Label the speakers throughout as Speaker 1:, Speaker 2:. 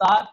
Speaker 1: 7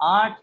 Speaker 1: 8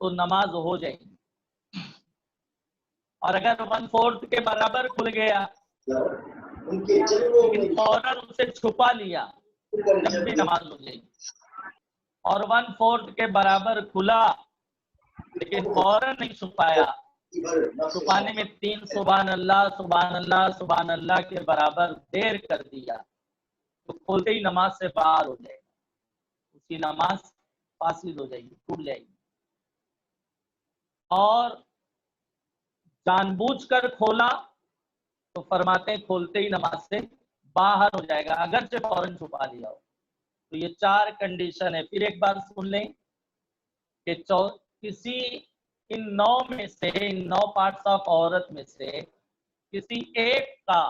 Speaker 1: تو نماز ہو جائے گی. اور اگر 1/4 کے برابر کھل گیا لیکن فوراً اسے چھپا لیا تب بھی نماز ہو جائے گی. اور 1/4 کے برابر کھلا لیکن فوراً نہیں چھپایا, چھپانے میں 3 سبحان اللہ سبحان اللہ سبحان اللہ کے برابر دیر کر دیا تو کھولتے ہی نماز سے باہر ہو جائے گا, اس کی نماز فاسد ہو جائے گی, ٹوٹ جائے گی. اور جان بوجھ کر کھولا تو فرماتے ہیں کھولتے ہی نماز سے باہر ہو جائے گا اگرچہ فوراً چھپا لیا ہو. تو یہ 4 کنڈیشن ہے. پھر ایک بار سن لیں کہ کسی ان 9 میں سے, ان 9 پارٹس آف عورت میں سے کسی ایک کا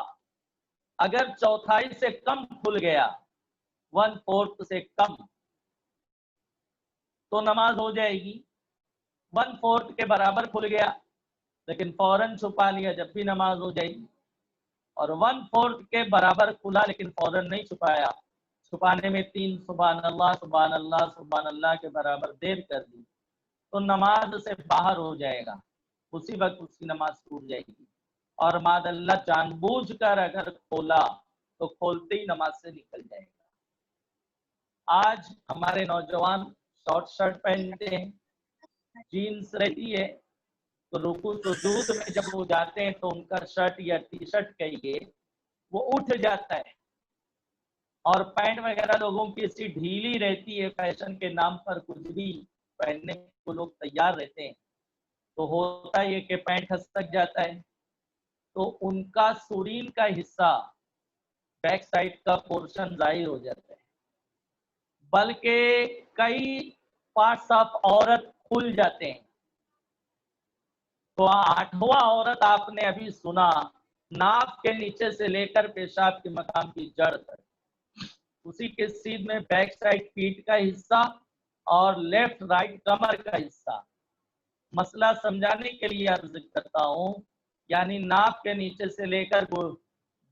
Speaker 1: اگر چوتھائی سے کم کھل گیا, 1/4 سے کم, تو نماز ہو جائے گی. 1/4 کے برابر کھل گیا لیکن فوراً چھپا لیا جب بھی نماز ہو جائے گی. اور 1/4 کے برابر کھلا لیکن فوراً نہیں چھپایا, چھپانے میں 3 سبحان اللہ سبحان اللہ سبحان اللہ کے برابر دیر کر دی تو نماز سے باہر ہو جائے گا, اسی وقت اس کی نماز ٹوٹ جائے گی. اور ماد اللہ جان بوجھ کر اگر کھولا تو کھولتے ہی نماز سے نکل جائے گا. آج ہمارے نوجوان شارٹ شرٹ پہنتے ہیں, جینس رہتی ہے, تو رکوع سجود میں جب وہ جاتے ہیں تو ان کا شرٹ یا ٹی شرٹ کہیے وہ اٹھ جاتا ہے, اور پینٹ وغیرہ لوگوں کی ایسی ڈھیلی رہتی ہے, فیشن کے نام پر کچھ بھی پہننے کو لوگ تیار رہتے ہیں, تو ہوتا یہ کہ پینٹ ہسک جاتا ہے تو ان کا سورین کا حصہ بیک سائڈ کا پورشن ظاہر ہو جاتا ہے, بلکہ کئی پارٹس آف عورت کھل جاتے ہیں. تو 8واں عورت آپ نے ابھی سنا, ناف کے نیچے سے لے کر پیشاب کے مقام کی جڑ تک, اسی کے سیدھ میں بیک سائڈ پیٹ کا حصہ اور لیفٹ رائٹ کمر کا حصہ. مسئلہ سمجھانے کے لیے عرض کرتا ہوں, یعنی ناف کے نیچے سے لے کر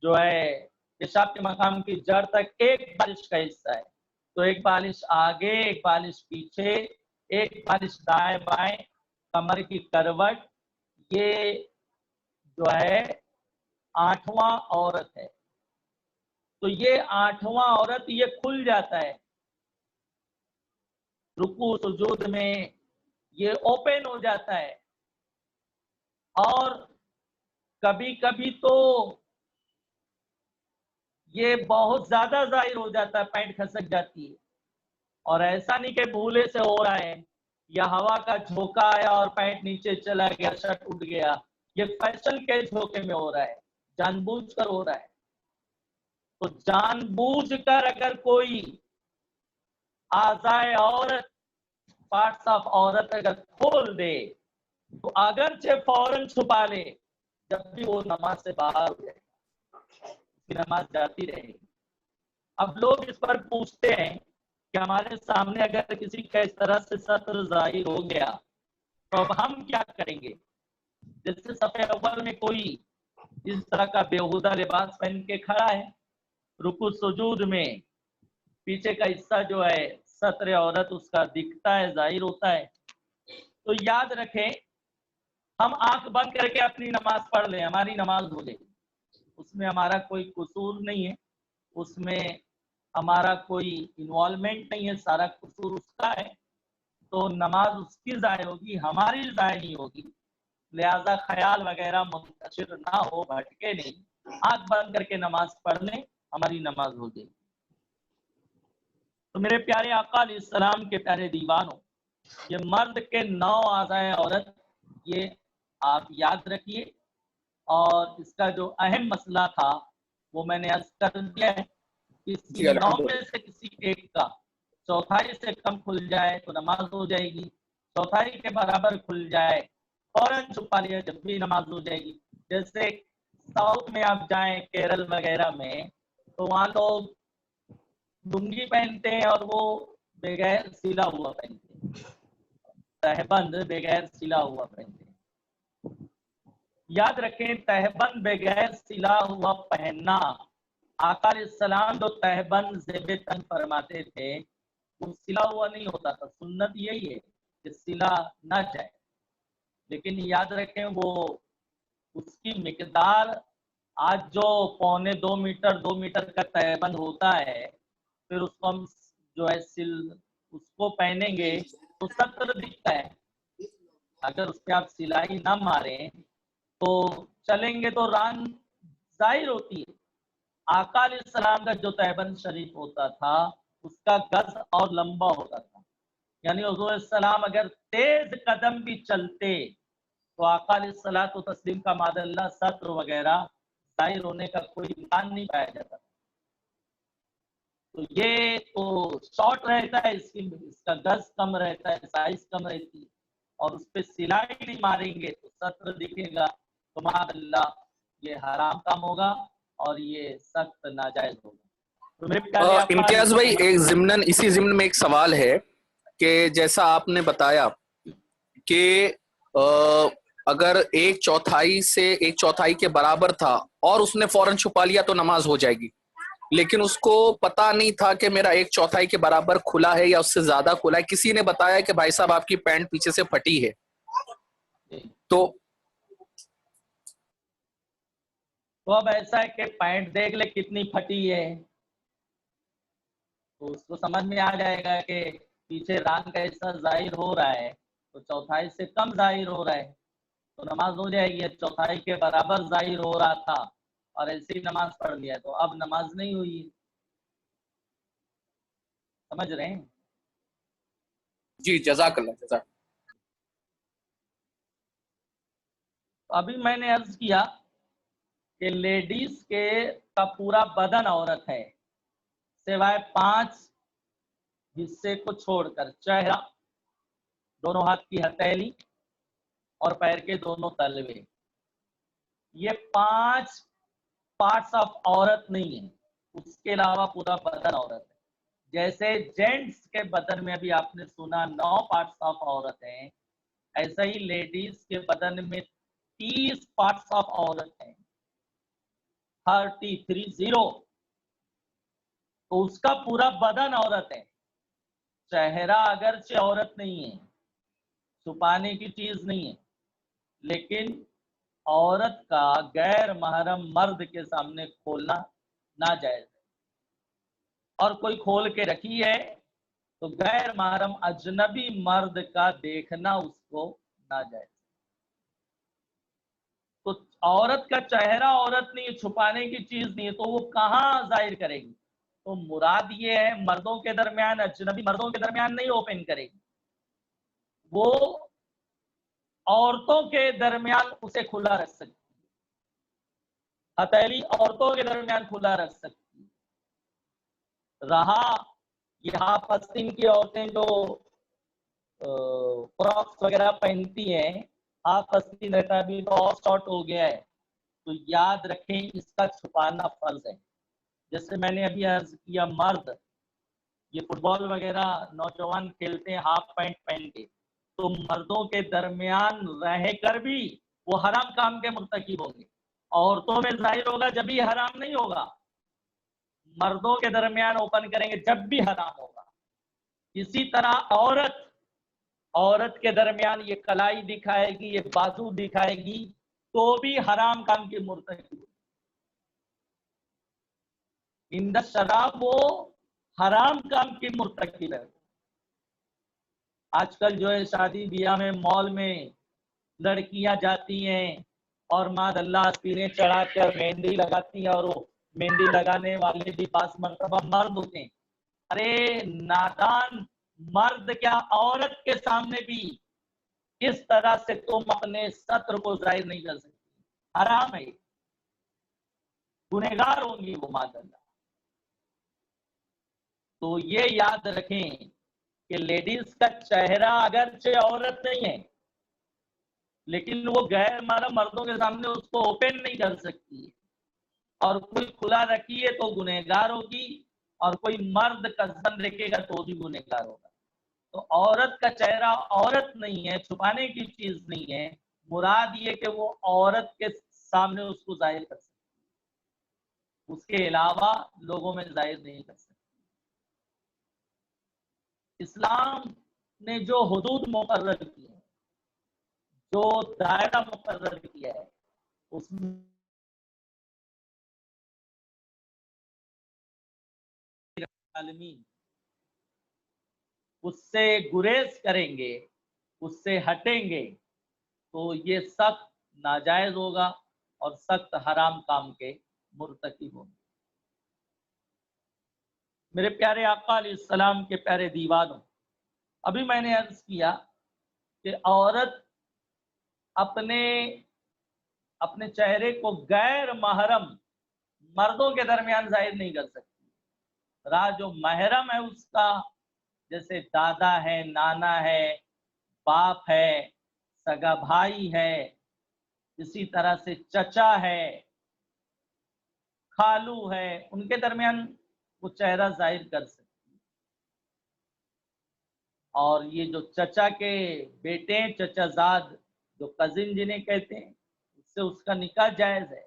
Speaker 1: جو ہے پیشاب کے مقام کی جڑ تک ایک بالش کا حصہ ہے. تو ایک بالش آگے, ایک بالش پیچھے, ایک بالش دائیں بائیں, کمر کی کروٹ, یہ جو ہے 8واں عورت ہے. تو یہ 8واں عورت یہ کھل جاتا ہے رکوع سجود میں, یہ اوپن ہو جاتا ہے. اور کبھی کبھی تو یہ بہت زیادہ ظاہر ہو جاتا ہے, پینٹ کھسک جاتی ہے. اور ایسا نہیں کہ بھولے سے ہو رہا ہے یا ہوا کا جھونکا آیا اور پینٹ نیچے چلا گیا, شرٹ اٹھ گیا, یہ فیشن کے جھونکے میں ہو رہا ہے, جان بوجھ کر ہو رہا ہے. تو جان بوجھ کر اگر کوئی اعضائے عورت, پارٹس آف عورت اگر کھول دے تو اگرچہ فوراً چھپا لے جب بھی وہ نماز سے باہر ہو جائے گی, نماز جاتی رہے گی. اب لوگ اس پر پوچھتے ہیں کہ ہمارے سامنے اگر کسی کا اس طرح سے سطر ظاہر ہو گیا تو اب ہم کیا کریں گے؟ جیسے صفحے اول میں کوئی اس طرح کا بےہودہ لباس پہن کے کھڑا ہے, رکوع سجود میں پیچھے کا حصہ جو ہے سطر عورت اس کا دکھتا ہے, ظاہر ہوتا ہے, تو یاد رکھیں ہم آنکھ بند کر کے اپنی نماز پڑھ لیں, ہماری نماز ہو جائے گی, اس میں ہمارا کوئی قصور نہیں ہے, اس میں ہمارا کوئی انوالومنٹ نہیں ہے, سارا قصور اس کا ہے. تو نماز اس کی ضائع ہوگی, ہماری ضائع نہیں ہوگی. لہذا خیال وغیرہ منتشر نہ ہو, بھٹکے نہیں, آنکھ بند کر کے نماز پڑھ لیں, ہماری نماز ہو جائے گی. تو میرے پیارے آقا علیہ السلام کے پیارے دیوانوں, یہ مرد کے 9 اعضائے عورت یہ آپ یاد رکھیے. اور اس کا جو اہم مسئلہ تھا وہ میں نے عرض کر دیا ہے,
Speaker 2: جی
Speaker 1: ان 9
Speaker 2: الحمد
Speaker 1: میں سے کسی ایک کا چوتھائی سے کم کھل جائے تو نماز ہو جائے گی, چوتھائی کے برابر کھل جائے فوراً چھپا لیا جب بھی نماز ہو جائے گی. جیسے ساؤتھ میں آپ جائیں, کیرل وغیرہ میں, تو وہاں لوگ لنگی پہنتے ہیں اور وہ بغیر سلا ہوا پہنتے ہیں, تہبند بغیر سلا ہوا پہنتے ہیں. یاد رکھیں تہبند بغیر سلا ہوا پہننا, آقا علیہ السلام جو تہبند زیب تن فرماتے تھے وہ سلا ہوا نہیں ہوتا تھا, سنت یہی ہے کہ سلا نہ جائے، لیکن یاد رکھیں وہ اس کی مقدار آج جو 1.25 میٹر 2 میٹر کا تہبند ہوتا ہے، پھر اس کو ہم جو ہے اس کو پہنیں گے تو ستر دکھتا ہے. اگر اس پہ آپ سلائی نہ ماریں تو چلیں گے تو ران ظاہر ہوتی ہے. آقا علیہ السلام کا جو تہبند شریف ہوتا تھا اس کا گز اور لمبا ہوتا تھا، یعنی حضور السلام اگر تیز قدم بھی چلتے تو آقا علیہ الصلوۃ والتسلیم کا معاذ اللہ سطر وغیرہ ظاہر ہونے کا کوئی امکان نہیں پایا جاتا. تو یہ تو شارٹ رہتا ہے، اس کا گز کم رہتا ہے، سائز کم رہتی ہے، اور اس پہ سلائی نہیں ماریں گے تو سطر دکھے گا تو معاذ اللہ یہ حرام کام ہوگا اور یہ سخت ناجائز ہوگا. تو میرے پیارے
Speaker 2: امتیاز بھائی ایک ضمن اسی ضمن میں ایک سوال ہے کہ جیسا آپ نے بتایا کہ اگر 1/4 کے برابر تھا اور اس نے فوراً چھپا لیا تو نماز ہو جائے گی، لیکن اس کو پتا نہیں تھا کہ میرا 1/4 کے برابر کھلا ہے یا اس سے زیادہ کھلا ہے. کسی نے بتایا کہ بھائی صاحب آپ کی پینٹ پیچھے سے پھٹی ہے، تو
Speaker 1: اب ایسا ہے کہ پینٹ دیکھ لے کتنی پھٹی ہے تو اس کو سمجھ میں آ جائے گا کہ پیچھے ران کا حصہ ظاہر ہو رہا ہے تو 1/4 سے کم ظاہر ہو رہا ہے تو نماز ہو جائے گی. 1/4 کے برابر ظاہر ہو رہا تھا اور ایسی نماز پڑھ لیا تو اب نماز نہیں ہوئی. سمجھ رہے ہیں؟
Speaker 2: جی جزاک اللہ جزاک.
Speaker 1: ابھی میں نے عرض کیا کہ لیڈیز کے کا پورا بدن عورت ہے سوائے 5 حصے کو چھوڑ کر: چہرہ، دونوں ہاتھ کی ہتھیلی اور پیر کے دونوں تلوے. یہ 5 پارٹس آف عورت نہیں ہیں، اس کے علاوہ پورا بدن عورت ہے. جیسے جینٹس کے بدن میں ابھی آپ نے سنا 9 پارٹس آف عورت ہیں، ایسا ہی لیڈیز کے بدن میں 30 پارٹس آف عورت ہیں، 30. تو اس کا پورا بدن عورت ہے. چہرہ اگرچہ عورت نہیں ہے، چھپانے کی چیز نہیں ہے، لیکن عورت کا غیر محرم مرد کے سامنے کھولنا ناجائز ہے. اور کوئی کھول کے رکھی ہے تو غیر محرم اجنبی مرد کا دیکھنا اس کو ناجائز. تو عورت کا چہرہ عورت نہیں، چھپانے کی چیز نہیں ہے، تو وہ کہاں ظاہر کرے گی؟ تو مراد یہ ہے مردوں کے درمیان، اجنبی مردوں کے درمیان نہیں اوپن کرے گی، وہ عورتوں کے درمیان اسے کھلا رکھ سکتی ہے. ہتھیلی عورتوں کے درمیان کھلا رکھ سکتی ہے. رہا یہاں پستین کی عورتیں جو فراکس وغیرہ پہنتی ہیں، ہاف پستین رہتا ہے، ابھی تو اور شارٹ ہو گیا ہے، تو یاد رکھیں اس کا چھپانا فرض ہے. جیسے میں نے ابھی عرض کیا مرد یہ فٹ بال وغیرہ نوجوان کھیلتے ہیں ہاف پینٹ پہن کے، تو مردوں کے درمیان رہ کر بھی وہ حرام کام کے مرتکب ہوں گے. عورتوں میں ظاہر ہوگا جب بھی حرام نہیں ہوگا، مردوں کے درمیان اوپن کریں گے جب بھی حرام ہوگا. اسی طرح عورت کے درمیان یہ کلائی دکھائے گی، یہ بازو دکھائے گی تو بھی حرام کام کی مرتکب. اندر شراب وہ حرام کام کی مرتکب ہے. آج کل جو ہے شادی بیاہ میں مال میں لڑکیاں جاتی ہیں اور ماذ اللہ پینے چڑھا کر مہندی لگاتی ہیں، اور وہ مہندی لگانے والے بھی 5 مرتبہ مرد ہوتے ہیں. ارے نادان مرد کیا عورت کے سامنے بھی اس طرح سے تم اپنے سطر کو ظاہر نہیں کر سکتی، حرام ہے، گنہگار ہوں گی وہ ماذ اللہ. تو یہ یاد رکھیں کہ لیڈیز کا چہرہ اگرچہ عورت نہیں ہے لیکن وہ غیر محرم مردوں کے سامنے اس کو اوپن نہیں کر سکتی، اور کوئی کھلا رکھی ہے تو گنہگار ہوگی، اور کوئی مرد قصدن رکھے گا تو بھی گنہگار ہوگا. تو عورت کا چہرہ عورت نہیں ہے، چھپانے کی چیز نہیں ہے، مراد یہ کہ وہ عورت کے سامنے اس کو ظاہر کر سکتی، اس کے علاوہ لوگوں میں ظاہر نہیں کر سکتی. اسلام نے جو حدود مقرر کی ہے، جو دائرہ مقرر کیا ہے، اس میں عالمین اس سے گریز کریں گے، اس سے ہٹیں گے تو یہ سخت ناجائز ہوگا اور سخت حرام کام کے مرتکب ہوں گے۔ میرے پیارے آقا علیہ السلام کے پیارے دیوانوں، ابھی میں نے عرض کیا کہ عورت اپنے چہرے کو غیر محرم مردوں کے درمیان ظاہر نہیں کر سکتی۔ جو محرم ہے اس کا، جیسے دادا ہے، نانا ہے، باپ ہے، سگا بھائی ہے، اسی طرح سے چچا ہے، خالو ہے، ان کے درمیان وہ چہرہ ظاہر کر سکتی۔ اور یہ جو چچا کے بیٹے ہیں، چچا زاد، جو کزن جنہیں کہتے ہیں، اس سے اس کا نکاح جائز ہے،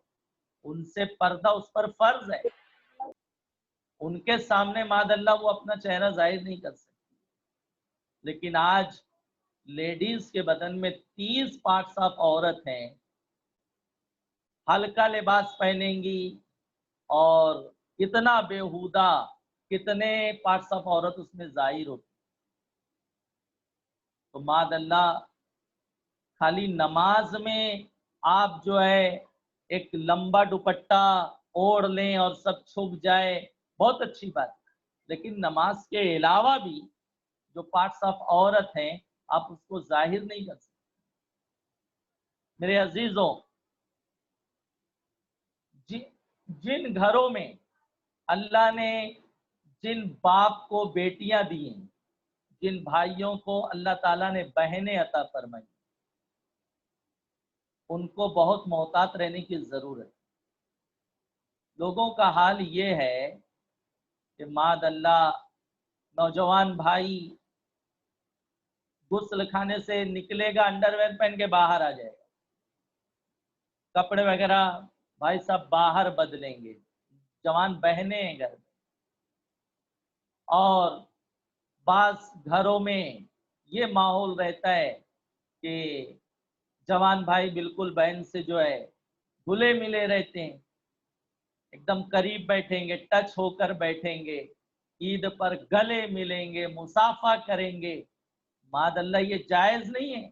Speaker 1: ان سے پردہ اس پر فرض ہے، ان کے سامنے ماد اللہ وہ اپنا چہرہ ظاہر نہیں کر سکتی۔ لیکن آج لیڈیز کے بدن میں 30 پارٹس آف عورت ہیں، ہلکا لباس پہنیں گی اور اتنا بےہودہ، کتنے پارٹس آف عورت اس میں ظاہر ہوتی۔ تو ماد اللہ خالی نماز میں آپ جو ہے ایک لمبا دوپٹہ اوڑھ لیں اور سب چھپ جائے، بہت اچھی بات ہے، لیکن نماز کے علاوہ بھی جو پارٹس آف عورت ہیں آپ اس کو ظاہر نہیں کر سکتے۔ میرے عزیزوں، جن گھروں میں اللہ نے جن باپ کو بیٹیاں دی ہیں، جن بھائیوں کو اللہ تعالیٰ نے بہنیں عطا فرمائی، ان کو بہت محتاط رہنے کی ضرورت ہے۔ لوگوں کا حال یہ ہے کہ ماد اللہ نوجوان بھائی غسل خانے سے نکلے گا، انڈر ویئر پہن کے باہر آ جائے گا، کپڑے وغیرہ بھائی صاحب باہر بدلیں گے، جوان بہنیں ہیں گھر میں۔ اور بعض گھروں میں یہ ماحول رہتا ہے کہ جوان بھائی بالکل بہن سے جو ہے گلے ملے رہتے ہیں، ایک دم قریب بیٹھیں گے، ٹچ ہو کر بیٹھیں گے، عید پر گلے ملیں گے، مصافحہ کریں گے۔ ماد اللہ یہ جائز نہیں ہے۔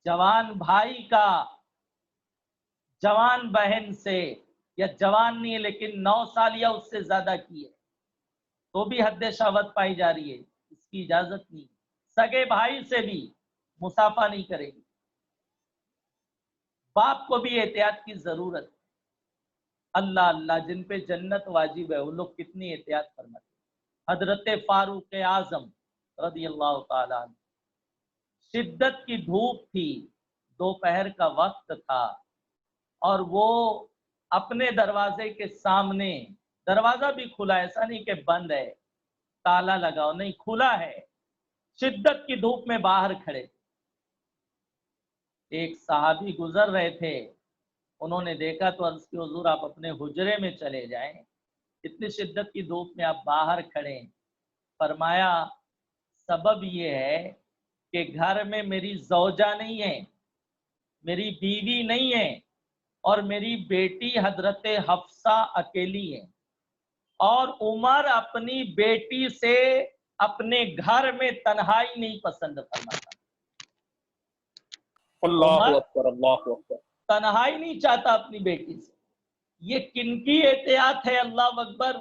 Speaker 1: جوان بھائی کا جوان بہن سے، یا جوان نہیں ہے لیکن 9 سال یا اس سے زیادہ کی ہے تو بھی حد شہوت پائی جا رہی ہے، اس کی اجازت نہیں۔ سگے بھائی سے بھی مصافحہ نہیں کرے گی۔ باپ کو بھی احتیاط کی ضرورت ہے۔ اللہ اللہ، جن پہ جنت واجب ہے وہ لوگ کتنی احتیاط فرماتے ہیں۔ حضرت فاروق اعظم رضی اللہ تعالیٰ عنہ، شدت کی دھوپ تھی، دوپہر کا وقت تھا، اور وہ اپنے دروازے کے سامنے، دروازہ بھی کھلا ہے، ایسا نہیں کہ بند ہے تالا لگاؤ، نہیں، کھلا ہے، شدت کی دھوپ میں باہر کھڑے۔ ایک صحابی گزر رہے تھے، انہوں نے دیکھا تو عرض کی حضور آپ اپنے حجرے میں چلے جائیں، اتنی شدت کی دھوپ میں آپ باہر کھڑے۔ فرمایا سبب یہ ہے کہ گھر میں میری زوجہ نہیں ہے، میری بیوی نہیں ہے، اور میری بیٹی حضرت حفصہ اکیلی ہے، اور عمر اپنی بیٹی سے اپنے گھر میں تنہائی نہیں پسند فرماتا۔
Speaker 2: اللہ
Speaker 1: عمر
Speaker 2: اکبر، اللہ اکبر۔
Speaker 1: تنہائی نہیں چاہتا اپنی بیٹی سے۔ یہ کن کی احتیاط ہے؟ اللہ اکبر،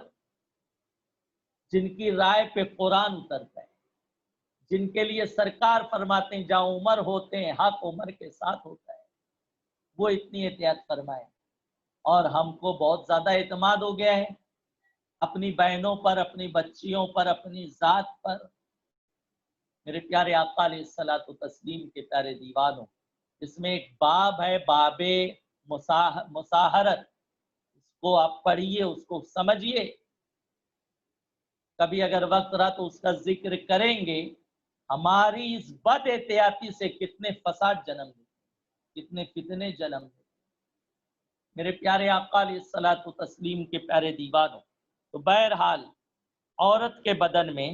Speaker 1: جن کی رائے پہ قرآن اترتا ہے، جن کے لیے سرکار فرماتے ہیں جہاں عمر ہوتے ہیں حق عمر کے ساتھ ہوتا ہے، وہ اتنی احتیاط فرمائے۔ اور ہم کو بہت زیادہ اعتماد ہو گیا ہے اپنی بہنوں پر، اپنی بچیوں پر، اپنی ذات پر۔ میرے پیارے آقا علیہ الصلوۃ والتسلیم کے پیارے دیوانوں، اس میں ایک باب ہے، باب مساہرت، اس کو آپ پڑھیے، اس کو سمجھیے، کبھی اگر وقت رہا تو اس کا ذکر کریں گے۔ ہماری اس بد احتیاطی سے کتنے فساد جنم دیتے، کتنے فتنے جنم دیتے۔ میرے پیارے آقا علیہ الصلوۃ والتسلیم کے پیارے دیوانوں، تو بہرحال عورت کے بدن میں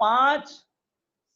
Speaker 1: 5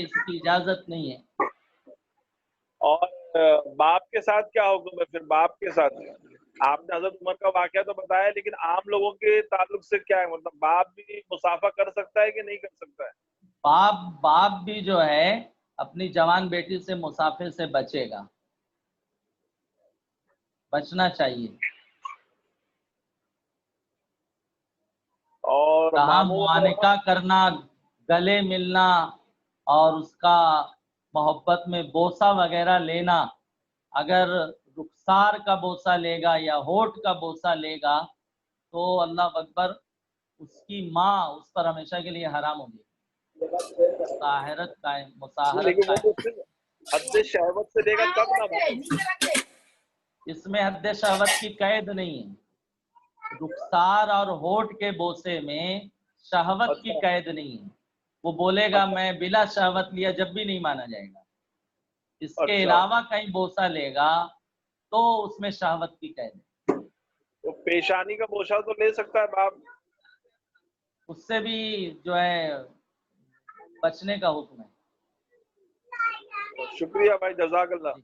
Speaker 1: اس کی اجازت نہیں ہے.
Speaker 3: اور باپ کے ساتھ کیا حکم ہے پھر؟ باپ کے ساتھ آپ نے حضرت عمر کا واقعہ تو بتایا، لیکن عام لوگوں کے تعلق سے کیا ہے؟ مطلب باپ بھی مسافہ کر سکتا ہے کہ نہیں کر سکتا ہے؟
Speaker 1: باپ بھی جو ہے اپنی جوان بیٹی سے مسافر سے بچے گا، بچنا چاہیے.
Speaker 3: اور
Speaker 1: کہاں
Speaker 3: ماموں
Speaker 1: معانقہ کرنا، گلے ملنا اور اس کا محبت میں بوسہ وغیرہ لینا، اگر رخسار کا بوسہ لے گا یا ہونٹ کا بوسہ لے گا تو اللہ اکبر، اس کی ماں اس پر ہمیشہ کے لیے حرام ہوگی. مساہرت
Speaker 3: لیکن وہ
Speaker 1: قائم.
Speaker 3: تو صرف حد شہوت سے لے گا تب نہ بھائی.
Speaker 1: اس میں حد شہوت کی قید نہیں ہے. رخسار اور ہونٹ کے بوسے میں شہوت کی قید نہیں ہے. وہ بولے گا میں بلا شہوت لیا جب بھی نہیں مانا جائے گا. اس کے علاوہ کہیں بوسہ لے گا تو اس میں شہوت کی قید ہے.
Speaker 3: تو پیشانی کا بوسہ تو لے سکتا ہے باپ؟
Speaker 1: اس سے بھی جو ہے بچنے کا حکم ہے.
Speaker 3: شکریہ بھائی، جزاک اللہ.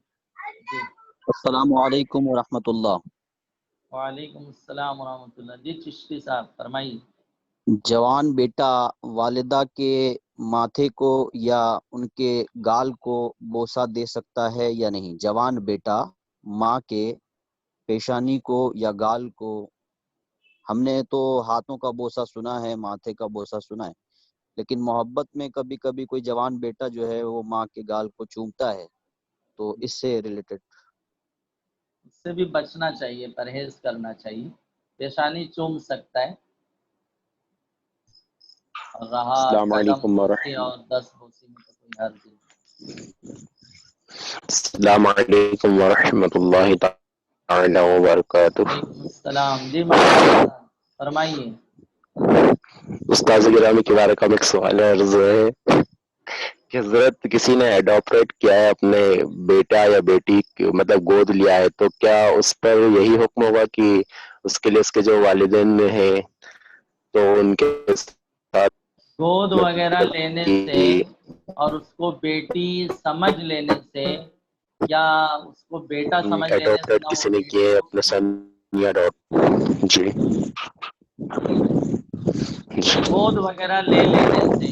Speaker 1: جی
Speaker 4: السلام علیکم ورحمۃ اللہ.
Speaker 1: وعلیکم السلام ورحمۃ اللہ. جی چشتی صاحب فرمائیے.
Speaker 4: جوان بیٹا والدہ کے ماتھے کو یا ان کے گال کو بوسہ دے سکتا ہے یا نہیں؟ جوان بیٹا ماں کے پیشانی کو یا گال کو. ہم نے تو ہاتھوں کا بوسہ سنا ہے، ماتھے کا بوسہ سنا ہے، لیکن محبت میں کبھی کبھی کوئی جوان بیٹا جو ہے وہ ماں کے گال کو چومتا ہے، تو اس سے ریلیٹڈ
Speaker 1: اس سے بھی بچنا چاہیے، پرہیز کرنا چاہیے. پیشانی چوم سکتا ہے، اور رہا
Speaker 5: السلام
Speaker 1: قدم
Speaker 5: علیکم
Speaker 1: بوسی اور 10 بوسی میں تو کوئی حرج نہیں.
Speaker 5: السلام علیکم ورحمۃ اللہ تعالی وبرکاتہ.
Speaker 1: وعلیکم السلام. جی مولانا فرمائیے.
Speaker 5: استاذ گرامی کے بارے کا ایک سوال عرض ہے کہ حضرت کسی نے اڈاپٹ کیا ہے اپنے بیٹا یا بیٹی مطلب گود لیا ہے، تو کیا اس پر یہی حکم ہوگا کہ اس کے لیے اس کے جو والدین ہیں تو ان کے ساتھ
Speaker 1: گود وغیرہ لینے سے اور اس کو بیٹی سمجھ لینے سے یا اس کو بیٹا سمجھ لینے سے
Speaker 5: اڈاپٹ
Speaker 1: نہ وہ
Speaker 5: کسی نے
Speaker 1: بیٹی
Speaker 5: کیے
Speaker 1: کو
Speaker 5: اپنے سن یا ڈاٹر؟ جی
Speaker 1: گود وغیرہ لے لینے سے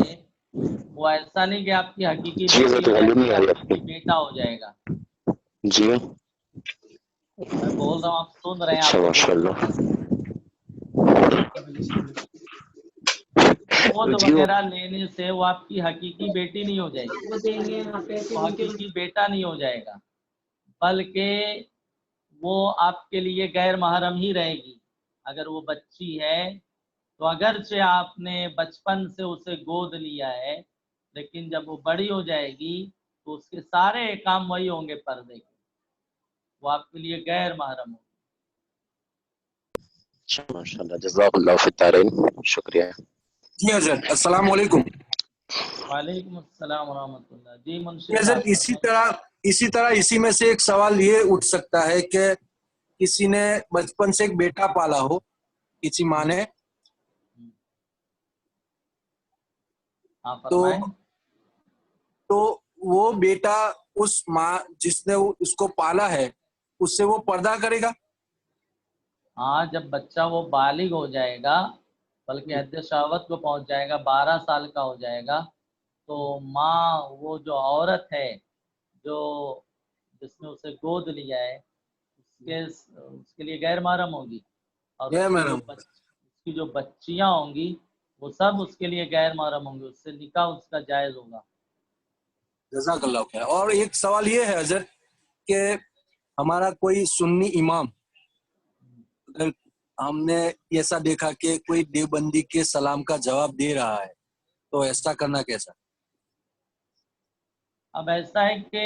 Speaker 1: وہ ایسا نہیں کہ آپ کی حقیقی
Speaker 5: جی
Speaker 1: بیٹی
Speaker 5: تو
Speaker 1: ہو جائے
Speaker 5: معلوم
Speaker 1: گی،
Speaker 5: نہیں آئی آپ
Speaker 1: حقیقی
Speaker 5: کی.
Speaker 1: بیٹا ہو جائے گا.
Speaker 5: جی
Speaker 1: میں بول رہا ہوں، آپ سن رہے ہیں،
Speaker 5: اچھا
Speaker 1: آپ کو
Speaker 5: ماشاء
Speaker 1: بولنا
Speaker 5: اللہ.
Speaker 1: پڑ رہا ہے. گود
Speaker 5: جی
Speaker 1: وغیرہ لینے سے وہ آپ کی حقیقی بیٹی نہیں ہو جائے گی، وہ حقیقی بیٹا نہیں ہو جائے گا، بلکہ وہ آپ کے لیے غیر محرم ہی رہے گی. اگر وہ بچی ہے تو اگرچہ آپ نے بچپن سے اسے گود لیا ہے، لیکن جب وہ بڑی ہو جائے گی تو اس کے سارے کام وہی ہوں گے پردے کے، وہ آپ کے لیے غیر محرم ہو.
Speaker 5: اچھا ماشاء اللہ، جزاک اللہ فی الدارین. شکریہ.
Speaker 6: جی حضرت السلام علیکم.
Speaker 1: وعلیکم السلام ورحمۃ اللہ. جی منشی
Speaker 6: جی حضرت
Speaker 1: صاحب
Speaker 6: اسی طرح اسی میں سے ایک سوال یہ اٹھ سکتا ہے کہ کسی نے بچپن سے ایک بیٹا پالا ہو، کسی ماں نے،
Speaker 1: ہاں
Speaker 6: تو
Speaker 1: فرمائیں.
Speaker 6: تو وہ بیٹا اس ماں جس نے اس کو پالا ہے اس سے وہ پردہ کرے گا؟
Speaker 1: ہاں، جب بچہ وہ بالغ ہو جائے گا، بلکہ حد شہوت کو پہنچ جائے گا، 12 سال کا ہو جائے گا، تو ماں وہ جو عورت ہے جو جس نے اسے گود لیا ہے اس کے لیے غیر محرم ہوگی، اور
Speaker 6: یہ
Speaker 1: اس
Speaker 6: میرا
Speaker 1: کی جو بچیاں ہوں گی وہ سب اس کے لیے غیر محرم ہوں گی، اس سے نکاح اس کا جائز ہوگا.
Speaker 6: جزاک اللہ خیر. اور ایک سوال یہ ہے حضرت کہ ہمارا کوئی سنی امام، اگر ہم نے ایسا دیکھا کہ کوئی دیوبندی کے سلام کا جواب دے رہا ہے تو ایسا کرنا کیسا؟
Speaker 1: اب ایسا ہے کہ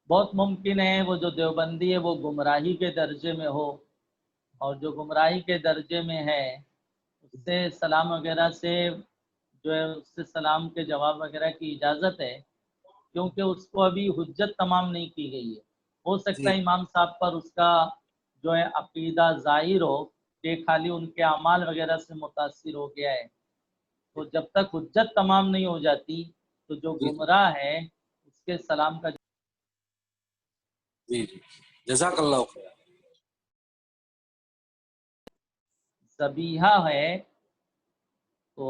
Speaker 1: بہت ممکن ہے وہ جو دیوبندی ہے وہ گمراہی کے درجے میں ہو، اور جو گمراہی کے درجے میں ہے اس سے سلام وغیرہ سے جو ہے اس سے سلام کے جواب وغیرہ کی اجازت ہے، کیونکہ اس کو ابھی حجت تمام نہیں کی گئی ہے. ہو سکتا
Speaker 6: جی
Speaker 1: ہے امام صاحب پر اس کا جو ہے عقیدہ ظاہر ہو کہ خالی ان کے اعمال وغیرہ سے متاثر ہو گیا ہے، تو جب تک حجت تمام نہیں ہو جاتی تو جو
Speaker 6: جی
Speaker 1: گمراہ ہے اس کے سلام کا
Speaker 6: جی جی جزاک اللہ خیر.
Speaker 1: ذبیحہ ہے تو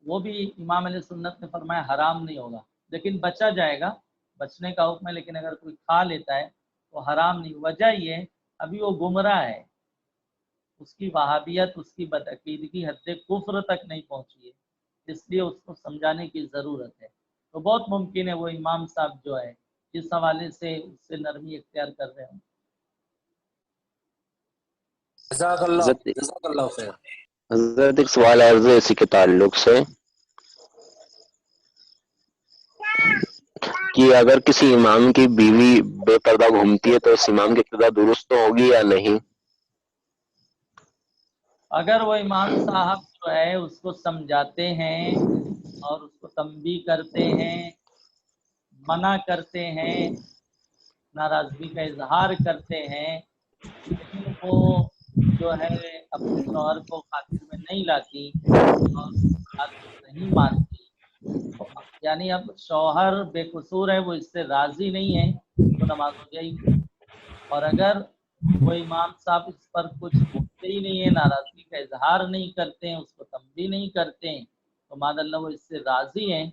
Speaker 1: وہ بھی امام علیہ سنت نے فرمایا حرام نہیں ہوگا، لیکن بچا جائے گا، بچنے کا حکم ہے، لیکن اگر کوئی کھا لیتا ہے تو حرام نہیں. وجہ یہ ابھی وہ گمراہ ہے، اس کی وہابیت، اس کی بدعقیدگی حد کفر تک نہیں پہنچی ہے، اس لیے اس کو سمجھانے کی ضرورت ہے. تو بہت ممکن ہے وہ امام صاحب جو ہے اس حوالے سے اس سے نرمی اختیار کر رہے ہوں.
Speaker 6: جزاک اللہ خیر.
Speaker 5: حضرت ایک سوال عرض ہے اسی کے تعلق سے کہ اگر کسی امام کی بیوی بے پردہ گھومتی ہے تو اس امام کی ابتدا درست تو ہوگی یا نہیں؟
Speaker 1: اگر وہ امام صاحب جو ہے اس کو سمجھاتے ہیں اور اس کو تنبیہ کرتے ہیں، منع کرتے ہیں، ناراضگی کا اظہار کرتے ہیں، لیکن وہ جو ہے اپنے شوہر کو خاطر میں نہیں لاتی اور بات کو نہیں مانتی، یعنی اب شوہر بے قصور ہے، وہ اس سے راضی نہیں ہے تو نماز ہو جائے گی. اور اگر وہ امام صاحب اس پر کچھ بولتے ہی نہیں ہیں، ناراضگی کا اظہار نہیں کرتے ہیں، اس کو تنبیہ نہیں کرتے ہیں، تو ماد اللہ وہ اس سے راضی ہیں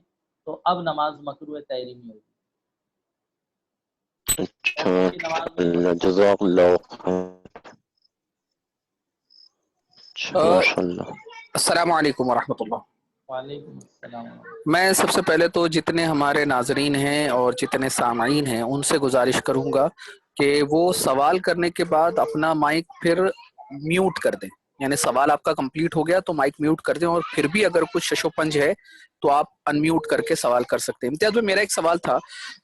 Speaker 1: تو اب نماز مکروہ تحریمی ہوگی.
Speaker 5: اچھا
Speaker 1: عورتوں کی نماز میں کوئی
Speaker 5: جزاک اللہ خیر. اچھا ماشاء اللہ.
Speaker 2: السلام علیکم ورحمۃ اللہ.
Speaker 1: وعلیکم السلام.
Speaker 2: میں سب سے پہلے تو جتنے ہمارے ناظرین ہیں اور جتنے سامعین ہیں ان سے گزارش کروں گا کہ وہ سوال کرنے کے بعد اپنا مائک پھر میوٹ کر دیں، یعنی سوال آپ کا کمپلیٹ ہو گیا تو مائک میوٹ کر دیں، اور پھر بھی اگر کچھ شش و پنج ہے تو آپ ان میوٹ کر کے سوال کر سکتے ہیں. امتیاز میں میرا ایک سوال تھا،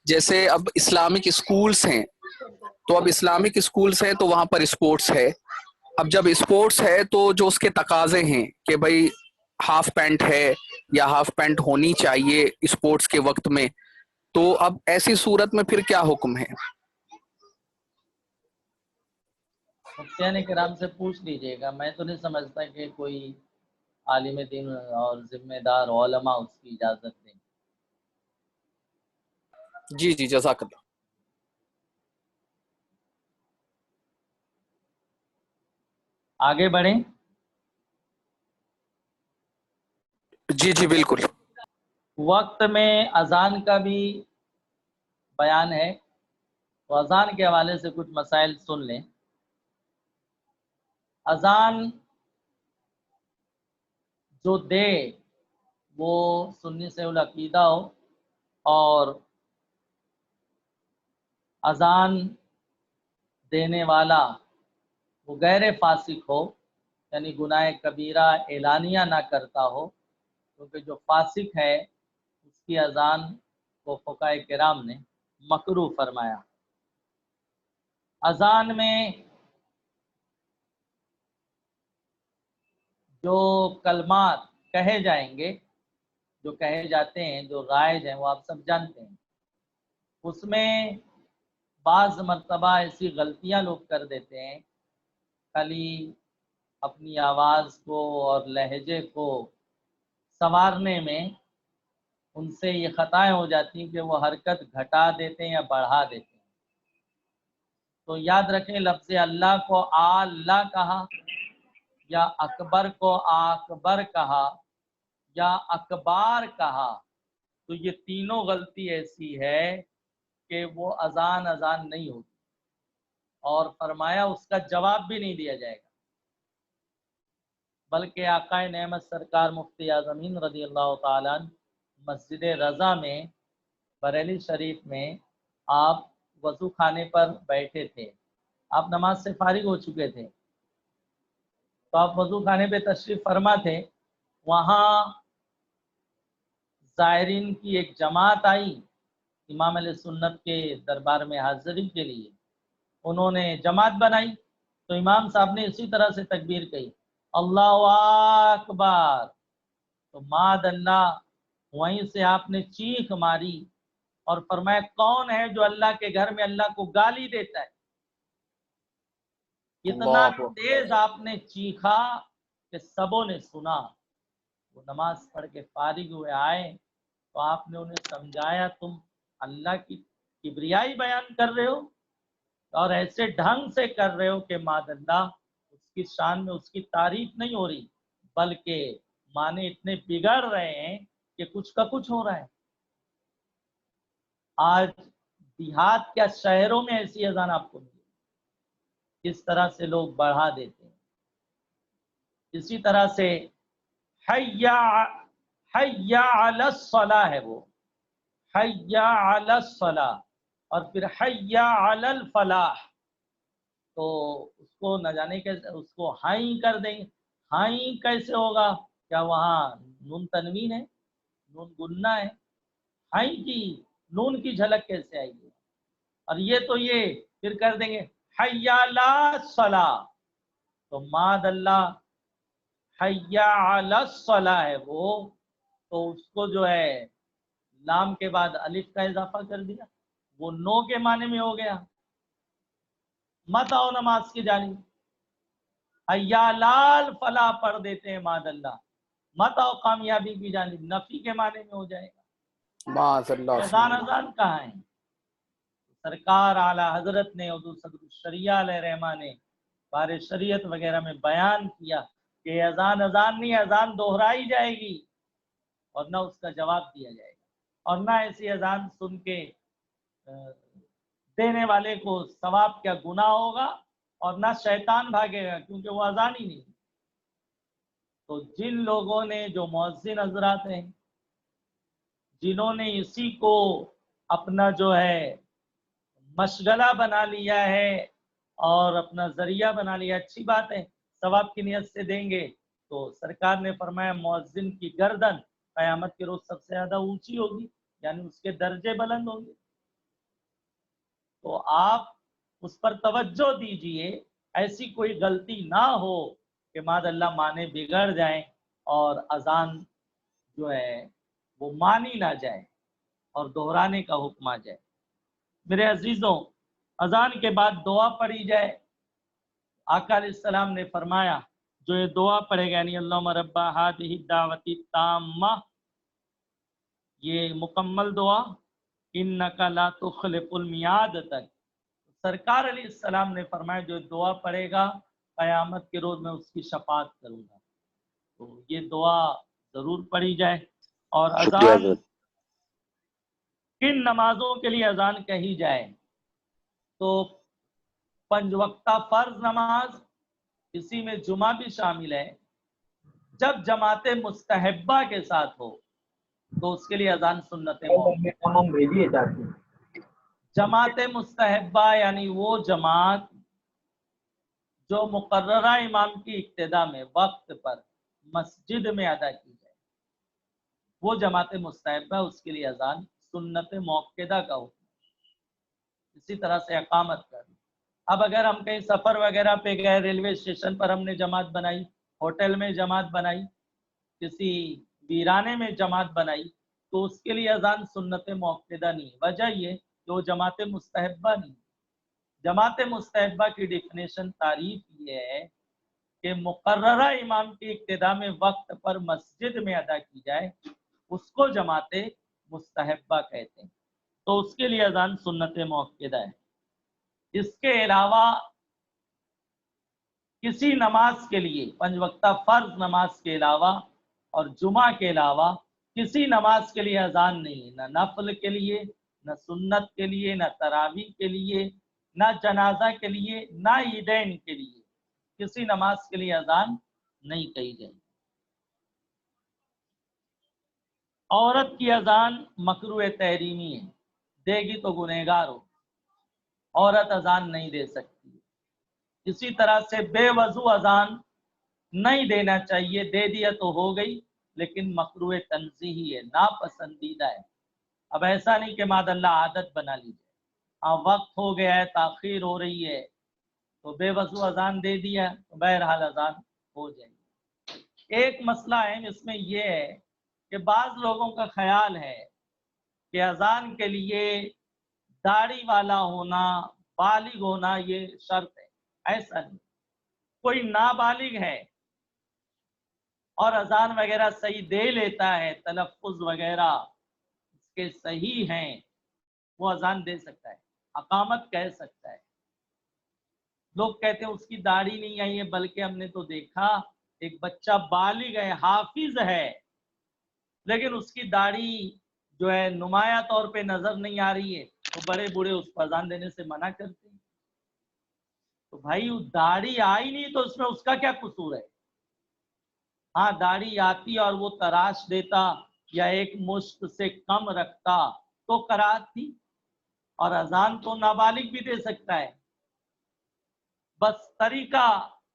Speaker 2: جیسے اب اسلامک اسکولس ہیں تو اب اسلامک اسکولس ہیں تو وہاں پر اسپورٹس ہے. اب جب اسپورٹس ہے تو جو اس کے تقاضے ہیں کہ بھائی ہاف پینٹ ہے یا ہاف پینٹ ہونی چاہیے اسپورٹس کے وقت میں، تو اب ایسی صورت میں پھر کیا حکم ہے؟
Speaker 1: مفتیان کرام سے پوچھ لیجئے گا، میں تو نہیں سمجھتا کہ کوئی عالم دین اور ذمہ دار علماء اس کی اجازت دیں.
Speaker 2: جی جی جزاک اللہ.
Speaker 1: آگے بڑھیں.
Speaker 2: جی جی بالکل.
Speaker 1: وقت میں اذان کا بھی بیان ہے، تو اذان کے حوالے سے کچھ مسائل سن لیں. اذان جو دے وہ سنی سے العقیدہ ہو اور اذان دینے والا وہ غیر فاسق ہو، یعنی گناہ کبیرہ اعلانیہ نہ کرتا ہو، کیونکہ جو فاسق ہے اس کی اذان کو فقہاء کرام نے مکروہ فرمایا. اذان میں جو کلمات کہے جائیں گے، جو کہے جاتے ہیں، جو رائج ہیں، وہ آپ سب جانتے ہیں. اس میں بعض مرتبہ ایسی غلطیاں لوگ کر دیتے ہیں، خالی اپنی آواز کو اور لہجے کو سنوارنے میں ان سے یہ خطائیں ہو جاتی ہیں کہ وہ حرکت گھٹا دیتے ہیں یا بڑھا دیتے ہیں. تو یاد رکھیں، لفظ اللہ کو اللہ کہا یا اکبر کو اکبر کہا یا اکبار کہا، تو یہ تینوں غلطی ایسی ہے کہ وہ اذان نہیں ہوگی، اور فرمایا اس کا جواب بھی نہیں دیا جائے گا، بلکہ آقا نعمت سرکار مفتی اعظم ہند رضی اللہ تعالیٰ مسجد رضا میں بریلی شریف میں آپ وضو خانے پر بیٹھے تھے، آپ نماز سے فارغ ہو چکے تھے، تو آپ وضو خانے پہ تشریف فرما تھے. وہاں زائرین کی ایک جماعت آئی امام علیہ سنت کے دربار میں حاضری کے لیے، انہوں نے جماعت بنائی، تو امام صاحب نے اسی طرح سے تکبیر کہی، اللہ اکبر، تو ماد اللہ وہیں سے آپ نے چیخ ماری اور فرمایا کون ہے جو اللہ کے گھر میں اللہ کو گالی دیتا ہے. اتنا
Speaker 2: اللہ
Speaker 1: تیز آپ نے چیخا کہ سبوں نے سنا. وہ نماز پڑھ کے فارغ ہوئے آئے تو آپ نے انہیں سمجھایا تم اللہ کی کبریائی بیان کر رہے ہو اور ایسے ڈھنگ سے کر رہے ہو کہ ماد اللہ اس کی شان میں اس کی تعریف نہیں ہو رہی، بلکہ معنی اتنے بگڑ رہے ہیں کہ کچھ کا کچھ ہو رہا ہے۔ آج دیہات کیا شہروں میں ایسی اذان آپ کو ملی، کس طرح سے لوگ بڑھا دیتے ہیں۔ اسی طرح سے حی علی الصلاح ہے، وہ حی علی الصلاح، اور پھر حی علی الفلاح، تو اس کو نہ جانے کیسے اس کو ہائیں کر دیں گے۔ ہائیں کیسے ہوگا؟ کیا وہاں نون تنوین ہے، نون گننا ہے؟ ہائیں کی نون کی جھلک کیسے آئے گی؟ اور یہ تو یہ پھر کر دیں گے حی علی الصلاح، تو ماد اللہ حی علی الصلاح ہے وہ، تو اس کو جو ہے لام کے بعد الف کا اضافہ کر دیا، وہ نو کے معنی میں ہو گیا۔ مت آؤ نماز کی جانب، حی علی الفلاح پڑھ دیتے ہیں ماد اللہ، مت آؤ کامیابی کی جانب، نفی کے معنی میں ہو جائے گا۔
Speaker 2: معاذ اللہ۔
Speaker 1: اذان کہاں ہے؟ سرکار اعلی حضرت نے حضور صدر الشریعہ علیہ رحمہ نے بار شریعت وغیرہ میں بیان کیا کہ اذان نہیں، اذان دہرائی جائے گی اور نہ اس کا جواب دیا جائے گا، اور نہ ایسی اذان سن کے دینے والے کو ثواب کیا گناہ ہوگا، اور نہ شیطان بھاگے گا کیونکہ وہ اذان ہی نہیں۔ تو جن لوگوں نے، جو مؤذن حضرات ہیں، جنہوں نے اسی کو اپنا جو ہے مشغلہ بنا لیا ہے اور اپنا ذریعہ بنا لیا، اچھی بات ہے، ثواب کی نیت سے دیں گے تو سرکار نے فرمایا مؤذن کی گردن قیامت کے روز سب سے زیادہ اونچی ہوگی، یعنی اس کے درجے بلند ہوں گے۔ تو آپ اس پر توجہ دیجئے، ایسی کوئی غلطی نہ ہو کہ ماد اللہ معنی بگڑ جائیں اور اذان جو ہے وہ مانی نہ جائے اور دہرانے کا حکم آ جائے۔ میرے عزیزوں، اذان کے بعد دعا پڑھی جائے۔ آقا علیہ السلام نے فرمایا جو یہ دعا پڑھے گا، یعنی اللہم رب ہذہ الدعوۃ التامہ، یہ مکمل دعا، انک لا تخلف المیعاد تک، سرکار علیہ السلام نے فرمایا جو دعا پڑھے گا قیامت کے روز میں اس کی شفاعت کروں گا۔ تو یہ دعا ضرور پڑھی جائے۔ اور
Speaker 5: شکریہ
Speaker 1: اذان
Speaker 5: حضرت۔
Speaker 1: کن نمازوں کے لیے اذان کہی جائے؟ تو 5 وقتہ فرض نماز، اسی میں جمعہ بھی شامل ہے، جب جماعت مستحبہ کے ساتھ ہو تو اس کے لیے اذان سنت موقوفہ۔ جماعت مستحبہ یعنی وہ جماعت جو مقررہ امام کی اقتداء میں وقت پر مسجد میں ادا کی جائے، وہ جماعت مستحبہ، اس کے لیے اذان سنت موقدہ کا حکم۔ اسی طرح سے اقامت کرنا۔ اب اگر ہم کہیں سفر وغیرہ پہ گئے، ریلوے اسٹیشن پر ہم نے جماعت بنائی، ہوٹل میں جماعت بنائی، کسی ویرانے میں جماعت بنائی، تو اس کے لیے اذان سنت موقدہ نہیں۔ وجہ یہ کہ وہ جماعت مستحبہ نہیں۔ جماعت مستحبہ کی ڈیفینیشن، تعریف یہ ہے کہ مقررہ امام کی اقتداء میں وقت پر مسجد میں ادا کی جائے، اس کو جماعت مستحبہ کہتے ہیں، تو اس کے لیے اذان سنت موقدہ ہے۔ اس کے علاوہ کسی نماز کے لیے، 5 وقتہ فرض نماز کے علاوہ اور جمعہ کے علاوہ کسی نماز کے لیے اذان نہیں ہے، نہ نفل کے لیے، نہ سنت کے لیے، نہ تراویح کے لیے، نہ جنازہ کے لیے، نہ عیدین کے لیے، کسی نماز کے لیے اذان نہیں کہی جائے۔ عورت کی اذان مکروہ تحریمی ہے، دے گی تو گنہگار ہو، عورت اذان نہیں دے سکتی۔ اسی طرح سے بے وضو اذان نہیں دینا چاہیے، دے دیا تو ہو گئی لیکن مکروہ تنزیہی ہے، ناپسندیدہ ہے۔ اب ایسا نہیں کہ ماد اللہ عادت بنا لیجیے، وقت ہو گیا ہے، تاخیر ہو رہی ہے تو بے وضو اذان دے دیا تو بہرحال اذان ہو جائے گی۔ ایک مسئلہ ہے اس میں یہ ہے کہ بعض لوگوں کا خیال ہے کہ اذان کے لیے داڑھی والا ہونا، بالغ ہونا یہ شرط ہے۔ ایسا نہیں، کوئی نابالغ ہے اور اذان وغیرہ صحیح دے لیتا ہے, تلفظ وغیرہ اس کے صحیح ہیں, وہ اذان دے سکتا ہے, اقامت کہہ سکتا ہے. لوگ کہتے ہیں اس کی داڑھی نہیں آئی ہے, بلکہ ہم نے تو دیکھا ایک بچہ بالغ ہے, حافظ ہے, لیکن اس کی داڑھی جو ہے نمایاں طور پہ نظر نہیں آ رہی ہے, تو بڑے بوڑھے اس کو اذان دینے سے منع کرتے ہیں. تو بھائی داڑھی آئی نہیں تو اس میں اس کا کیا قصور ہے؟ ہاں داڑھی آتی اور وہ تراش دیتا یا ایک مشت سے کم رکھتا تو کراہت تھی, اور اذان تو نابالغ بھی دے سکتا ہے, بس طریقہ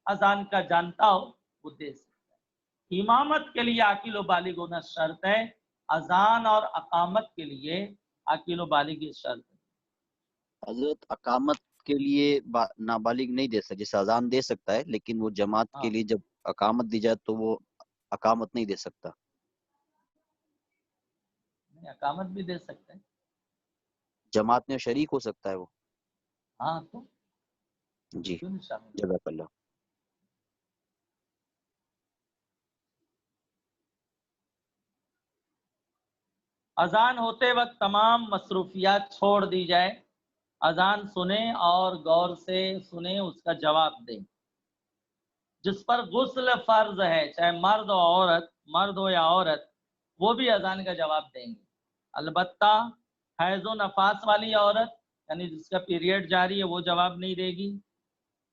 Speaker 1: اذان کا جانتا ہو وہ دے سکتا ہے. امامت کے لیے عاقل و بالغ ہونا شرط ہے, اذان اور اقامت کے لیے عاقل و بالغ شرط ہے.
Speaker 4: حضرت اقامت کے لیے نابالغ نہیں دے سکتا, جیسے اذان دے سکتا ہے لیکن وہ جماعت کے لیے جب اقامت دی جائے تو وہ اقامت نہیں دے سکتا.
Speaker 1: اقامت بھی دے سکتے ہیں,
Speaker 4: جماعت میں شریک ہو سکتا ہے وہ.
Speaker 1: ہاں تو
Speaker 4: جی
Speaker 1: کیوں نہیں شامل؟
Speaker 4: جزاک اللہ.
Speaker 1: اذان ہوتے وقت تمام مصروفیات چھوڑ دی جائے, اذان سنیں اور غور سے سنیں, اس کا جواب دیں. جس پر غسل فرض ہے, چاہے مرد ہو عورت, مرد ہو یا عورت, وہ بھی اذان کا جواب دیں گے. البتہ حیض و نفاس والی عورت یعنی جس کا پیریڈ جاری ہے وہ جواب نہیں دے گی.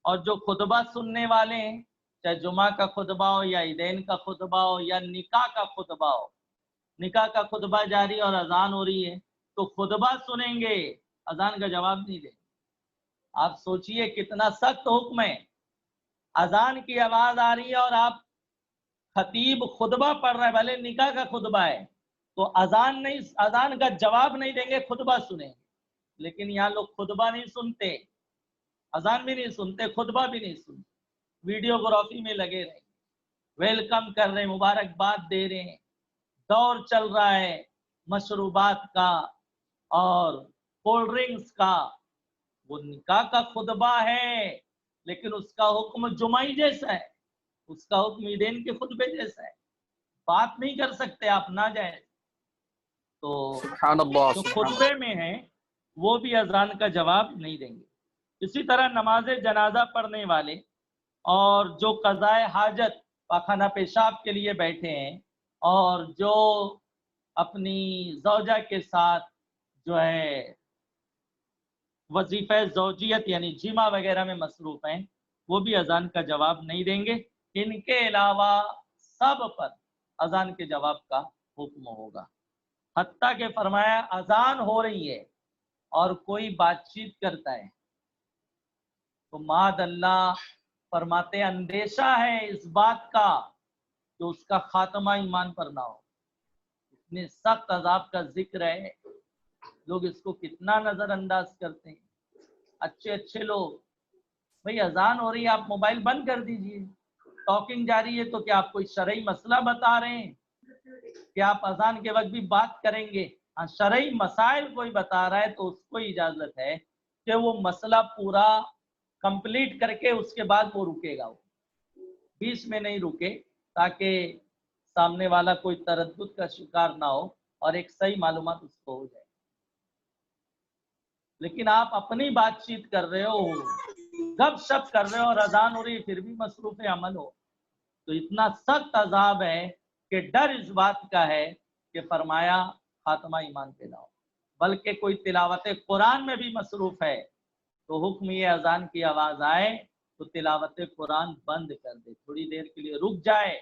Speaker 1: اور جو خطبہ سننے والے ہیں, چاہے جمعہ کا خطبہ ہو یا عیدین کا خطبہ ہو یا نکاح کا خطبہ ہو, نکاح کا خطبہ جاری اور اذان ہو رہی ہے تو خطبہ سنیں گے, اذان کا جواب نہیں دیں گے. آپ سوچئے کتنا سخت حکم ہے. اذان کی آواز آ رہی ہے اور آپ خطیب خطبہ پڑھ رہا ہے, بھلے نکاح کا خطبہ ہے, تو اذان کا جواب نہیں دیں گے, خطبہ سنیں گے. لیکن یہاں لوگ خطبہ نہیں سنتے, اذان بھی نہیں سنتے, خطبہ بھی نہیں سنتے, ویڈیوگرافی میں لگے رہیں, ویلکم کر رہے ہیں, مبارکباد دے رہے ہیں, دور چل رہا ہے مشروبات کا اور کولڈ ڈرنکس کا. وہ نکاح کا خطبہ ہے لیکن اس کا حکم جمعی جیسا ہے, اس کا حکم عیدین کے خطبے جیسا ہے, بات نہیں کر سکتے آپ ناجائز. تو
Speaker 2: سبحان اللہ,
Speaker 1: جو
Speaker 2: سبحان
Speaker 1: خطبے میں ہیں وہ بھی اذان کا جواب نہیں دیں گے. اسی طرح نماز جنازہ پڑھنے والے اور جو قضاء حاجت پاخانہ پیشاب کے لیے بیٹھے ہیں اور جو اپنی زوجہ کے ساتھ جو ہے وظیفہ زوجیت یعنی جمع وغیرہ میں مصروف ہیں, وہ بھی اذان کا جواب نہیں دیں گے. ان کے علاوہ سب پر اذان کے جواب کا حکم ہوگا. حتیٰ کہ فرمایا اذان ہو رہی ہے اور کوئی بات چیت کرتا ہے تو معاذ اللہ فرماتے ہیں اندیشہ ہے اس بات کا کہ اس کا خاتمہ ایمان پر نہ ہو. اتنے سخت عذاب کا ذکر ہے, لوگ اس کو کتنا نظر انداز کرتے ہیں. اچھے اچھے لوگ, بھئی اذان ہو رہی ہے آپ موبائل بند کر دیجئے, ٹاکنگ جاری ہے, تو کیا آپ کوئی شرعی مسئلہ بتا رہے ہیں کہ آپ اذان کے وقت بھی بات کریں گے؟ ہاں شرعی مسائل کوئی بتا رہا ہے تو اس کو اجازت ہے کہ وہ مسئلہ پورا کمپلیٹ کر کے اس کے بعد وہ رکے گا, وہ بیچ میں نہیں رکے, تاکہ سامنے والا کوئی تردد کا شکار نہ ہو اور ایک صحیح معلومات اس کو ہو جائے. لیکن آپ اپنی بات چیت کر رہے ہو, گپ شپ کر رہے ہو اور اذان ہو رہی ہے پھر بھی مصروف عمل ہو, تو اتنا سخت عذاب ہے کہ ڈر اس بات کا ہے کہ فرمایا خاتمہ ایمان پہ نہ ہو. بلکہ کوئی تلاوت قرآن میں بھی مصروف ہے تو حکم یہ اذان کی آواز آئے تو تلاوت قرآن بند کر دے, تھوڑی دیر کے لیے رک جائے,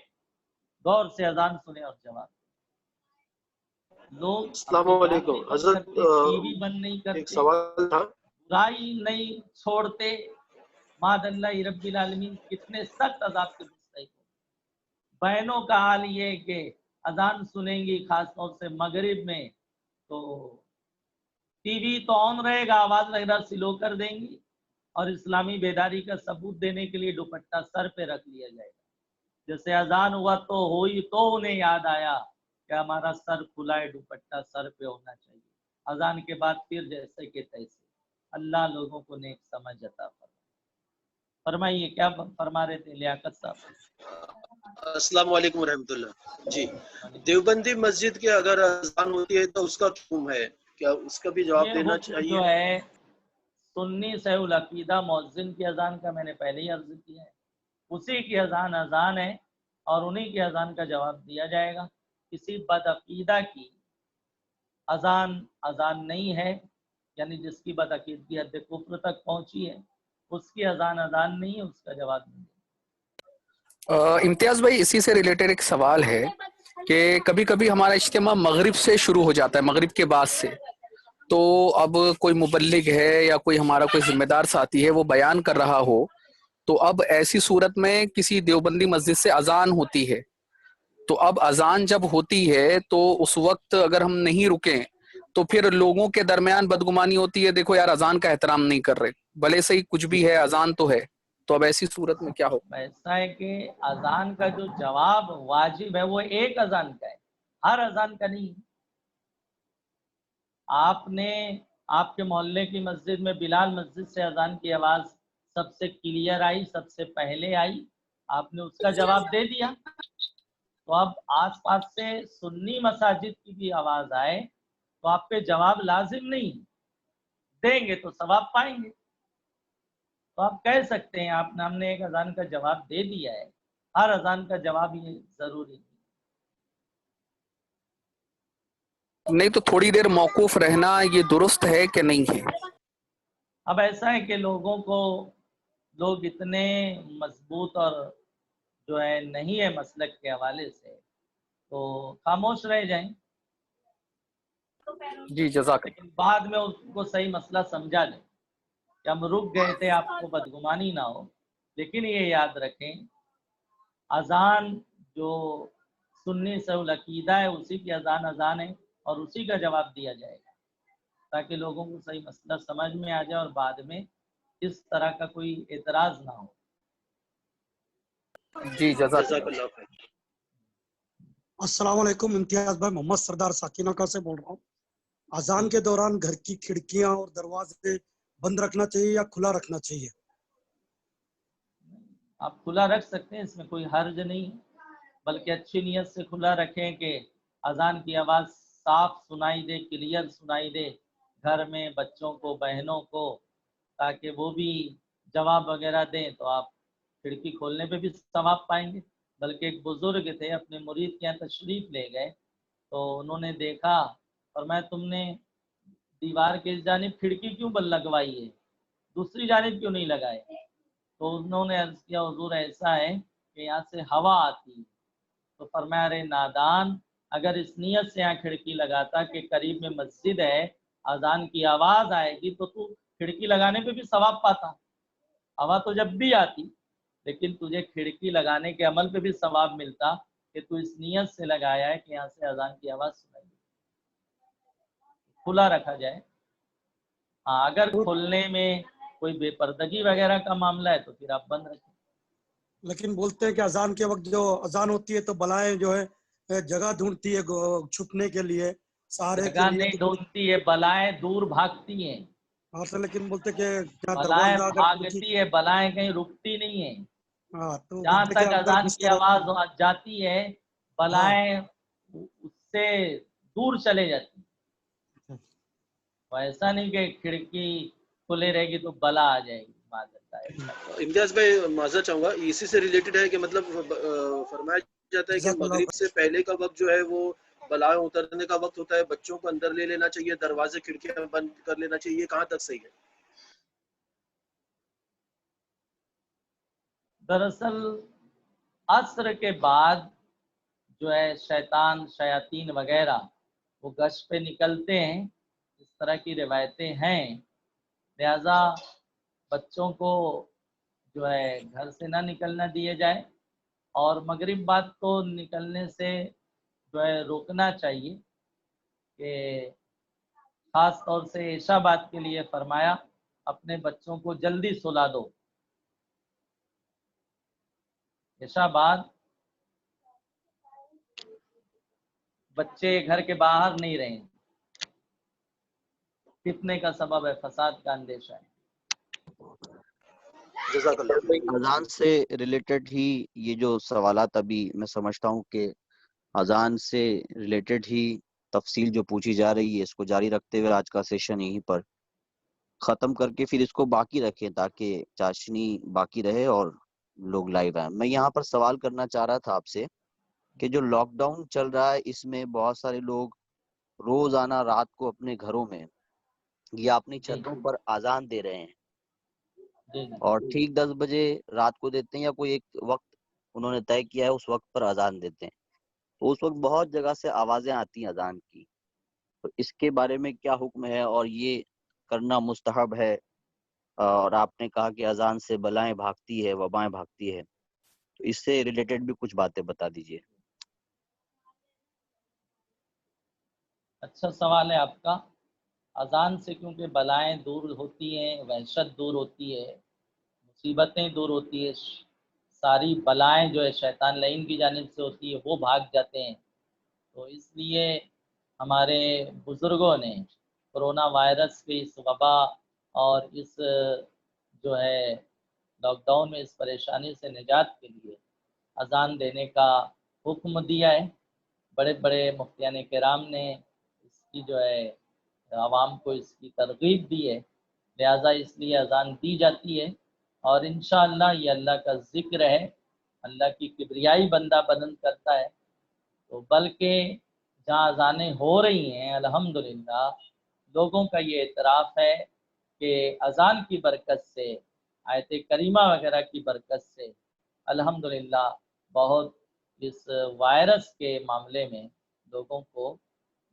Speaker 1: غور سے اذان سنے اور جواب دے. لوگ
Speaker 7: السلام علیکم حضرت,
Speaker 1: ٹی وی بند نہیں
Speaker 7: ایک
Speaker 1: کرتے,
Speaker 7: سوال تھا.
Speaker 1: برائی نہیں چھوڑتے, ماد اللہ رب العالمین کتنے سخت عذاب کے مستحق ہو. بہنوں کا حال یہ کہ اذان سنیں گی خاص طور سے مغرب میں تو ٹی وی تو آن رہے گا, آواز وغیرہ سلو کر دیں گی اور اسلامی بیداری کا ثبوت دینے کے لیے دوپٹہ سر پہ رکھ لیا جائے گا. جیسے اذان ہوا تو ہوئی تو انہیں یاد آیا کہ ہمارا سر کھلا ہے, دوپٹہ سر پہ ہونا چاہیے. اذان کے بعد پھر جیسے کہ تیسے. اللہ لوگوں کو نیک سمجھ عطا فرمائے. فرمائیے کیا فرما رہے تھے لیاقت صاحب؟
Speaker 7: السلام علیکم ورحمۃ اللہ جی. دیوبندی مسجد کے اگر اذان ہوتی ہے تو اس کا حکم ہے کیا؟ اس کا بھی جواب
Speaker 1: یہ
Speaker 7: دینا
Speaker 1: حکم
Speaker 7: چاہیے.
Speaker 1: جو ہے سنی صحیح العقیدہ مؤذن کی اذان کا میں نے پہلے ہی عرض کیا ہے، اسی کی اذان ہے اور انہی کی اذان کا جواب دیا جائے گا. کسی بدعقیدہ کی اذان نہیں ہے، یعنی جس کی بدعقیدگی حد کفر تک پہنچی ہے، اس کی اذان نہیں ہے، اس کا جواب نہیں ہے.
Speaker 2: امتیاز بھائی اسی سے ریلیٹڈ ایک سوال ہے کہ کبھی کبھی ہمارا اجتماع مغرب سے شروع ہو جاتا ہے، مغرب کے بعد سے، تو اب کوئی مبلغ ہے یا کوئی ہمارا کوئی ذمہ دار ساتھی ہے وہ بیان کر رہا ہو، تو اب ایسی صورت میں کسی دیوبندی مسجد سے اذان ہوتی ہے، تو اب اذان جب ہوتی ہے تو اس وقت اگر ہم نہیں رکیں تو پھر لوگوں کے درمیان بدگمانی ہوتی ہے، دیکھو یار اذان کا احترام نہیں کر رہے، بھلے سے ہی کچھ بھی ہے اذان تو ہے، تو اب ایسی صورت میں کیا ہو؟
Speaker 1: ایسا ہے کہ اذان کا جو جواب واجب ہے وہ ایک اذان کا ہے، ہر اذان کا نہیں. آپ کے محلے کی مسجد میں بلال مسجد سے اذان کی آواز سب سے کلیئر آئی، سب سے پہلے آئی، آپ نے اس کا جواب دے دیا. تو اب آس پاس سے سنی مساجد کی بھی آواز آئے تو آپ پہ جواب لازم نہیں، دیں گے تو ثواب پائیں گے. تو آپ کہہ سکتے ہیں ہم نے ایک اذان کا جواب دے دیا ہے، ہر اذان کا جواب یہ ضروری نہیں.
Speaker 2: نہیں تو تھوڑی دیر موقوف رہنا یہ درست ہے کہ نہیں ہے؟
Speaker 1: اب ایسا ہے کہ لوگ اتنے مضبوط اور جو ہے نہیں ہے مسلک کے حوالے سے، تو خاموش رہ جائیں.
Speaker 2: جی جزاک اللہ.
Speaker 1: لیکن بعد میں اس کو صحیح مسئلہ سمجھا لیں کہ ہم رک گئے تھے، آپ کو بدگمانی نہ ہو. لیکن یہ یاد رکھیں اذان جو سنی صحیح العقیدہ ہے اسی کی اذان ہے اور اسی کا جواب دیا جائے گا، تاکہ لوگوں کو صحیح مسئلہ سمجھ میں آ جائے اور بعد میں اس طرح کا کوئی اعتراض نہ ہو.
Speaker 2: جی جزاک
Speaker 7: جزاک
Speaker 2: اللہ.
Speaker 7: اللہ خیر.
Speaker 8: السلام علیکم. امتیاز بھائی محمد سردار ساکینہ کا سے بول رہا ہوں. اذان کے دوران گھر کی کھڑکیاں اور دروازے بند رکھنا چاہیے یا کھلا رکھنا چاہیے؟
Speaker 1: آپ کھلا رکھ سکتے ہیں، اس میں کوئی حرج نہیں، بلکہ اچھی نیت سے کھلا رکھیں کہ اذان کی آواز صاف سنائی دے، کلیئر سنائی دے گھر میں بچوں کو، بہنوں کو، تاکہ وہ بھی جواب وغیرہ دیں تو آپ کھڑکی کھولنے پہ بھی ثواب پائیں گے. بلکہ ایک بزرگ تھے، اپنے مرید کے یہاں تشریف لے گئے تو انہوں نے دیکھا، فرمایا تم نے دیوار کے اس جانب کھڑکی کیوں لگوائی ہے، دوسری جانب کیوں نہیں لگائے؟ تو انہوں نے عرض کیا حضور ایسا ہے کہ یہاں سے ہوا آتی ہے. تو فرمایا ارے نادان، اگر اس نیت سے یہاں کھڑکی لگاتا کہ قریب میں مسجد ہے، اذان کی آواز آئے گی تو کھڑکی لگانے پہ بھی ثواب پاتا. ہوا تو جب بھی آتی، لیکن تجھے کھڑکی لگانے کے عمل پہ بھی ثواب ملتا کہ تو اس نیت سے لگایا ہے کہ یہاں سے اذان کی آواز سنائی دے. کھلا رکھا جائے. ہاں اگر کھلنے میں کوئی بے پردگی وغیرہ کا معاملہ ہے تو پھر آپ بند رکھیں.
Speaker 8: لیکن بولتے ہیں کہ اذان کے وقت جو اذان ہوتی ہے تو بلائیں جو ہے جگہ ڈھونڈتی ہے چھپنے کے لیے، سہارے کے
Speaker 1: جگہ
Speaker 8: لیے.
Speaker 1: نہیں ڈھونڈتی ہے، بلائیں دور بھاگتی ہیں.
Speaker 8: ہاں تو لیکن بولتے کہ کیا
Speaker 1: بلائیں
Speaker 8: دروازہ اگر کھڑکی،
Speaker 1: بھاگتی ہے، بلائیں کہیں رکتی نہیں ہیں.
Speaker 8: ہاں تو
Speaker 1: جہاں
Speaker 8: بولتے کہ
Speaker 1: تک
Speaker 8: اندر
Speaker 1: اذان
Speaker 8: گھس
Speaker 1: کی
Speaker 8: کر
Speaker 1: آواز جاتی ہے بلائیں اس سے دور چلے جاتی. تو ایسا نہیں کہ کھڑکی کھلے رہے گی تو بلا آ جائے گی.
Speaker 7: امتیاز بھائی معذرت چاہوں گا، اسی سے ریلیٹڈ ہے کہ مطلب فرمایا جاتا ہے کہ
Speaker 8: جزاک اللہ
Speaker 7: مغرب سے پہلے کا وقت جو ہے وہ بلائیں اترنے کا وقت ہوتا ہے، بچوں کو اندر لے لینا چاہیے، دروازے کھڑکیاں بند کر لینا چاہیے، کہاں تک صحیح ہے؟
Speaker 1: دراصل عصر کے بعد جو ہے شیاطین وغیرہ وہ گشت پہ نکلتے ہیں، اس طرح کی روایتیں ہیں. لہذا بچوں کو جو ہے گھر سے نہ نکلنا دیے جائے، اور مغرب بعد تو نکلنے سے جو ہے روکنا چاہیے. کہ خاص طور سے عشاء بعد کے لیے فرمایا اپنے بچوں کو جلدی سلا دو. عشاء بعد بچے گھر کے باہر نہیں رہیں، فتنے کا سبب ہے، فساد کا اندیشہ ہے.
Speaker 7: جزاک اللہ.
Speaker 4: اذان سے ریلیٹڈ ہی یہ جو سوالات ابھی میں سمجھتا ہوں کہ اذان سے ریلیٹڈ ہی تفصیل جو پوچھی جا رہی ہے، اس کو جاری رکھتے ہوئے آج کا سیشن یہیں پر ختم کر کے پھر اس کو باقی رکھیں تاکہ چاشنی باقی رہے اور لوگ لائیو آئیں. میں یہاں پر سوال کرنا چاہ رہا تھا آپ سے کہ جو لاک ڈاؤن چل رہا ہے اس میں بہت سارے لوگ روزانہ رات کو اپنے گھروں میں یا اپنی چھتوں پر اذان دے رہے ہیں
Speaker 1: جی جی
Speaker 4: اور ٹھیک 10 بجے رات کو دیتے ہیں یا کوئی ایک وقت انہوں نے طے کیا ہے اس وقت پر اذان دیتے ہیں. تو اس وقت بہت جگہ سے آوازیں آتی ہیں اذان کی، تو اس کے بارے میں کیا حکم ہے اور یہ کرنا مستحب ہے؟ اور آپ نے کہا کہ اذان سے بلائیں بھاگتی ہے، وبائیں بھاگتی ہے، تو اس سے ریلیٹڈ بھی کچھ باتیں بتا دیجیے.
Speaker 1: اچھا سوال ہے آپ کا. اذان سے کیونکہ بلائیں دور ہوتی ہیں، وحشت دور ہوتی ہے، مصیبتیں دور ہوتی ہے، ساری بلائیں جو ہے شیطان لعین کی جانب سے ہوتی ہے وہ بھاگ جاتے ہیں. تو اس لیے ہمارے بزرگوں نے کرونا وائرس کی اس وبا اور اس جو ہے لاک ڈاؤن میں اس پریشانی سے نجات کے لیے اذان دینے کا حکم دیا ہے. بڑے بڑے مفتیان کرام نے اس کی جو ہے عوام کو اس کی ترغیب دی ہے، لہٰذا اس لیے اذان دی جاتی ہے. اور انشاءاللہ یہ اللہ کا ذکر ہے، اللہ کی کبریائی بندہ بلند کرتا ہے. تو بلکہ جہاں اذانیں ہو رہی ہیں الحمدللہ لوگوں کا یہ اعتراف ہے کہ اذان کی برکت سے، آیت کریمہ وغیرہ کی برکت سے الحمدللہ بہت اس وائرس کے معاملے میں لوگوں کو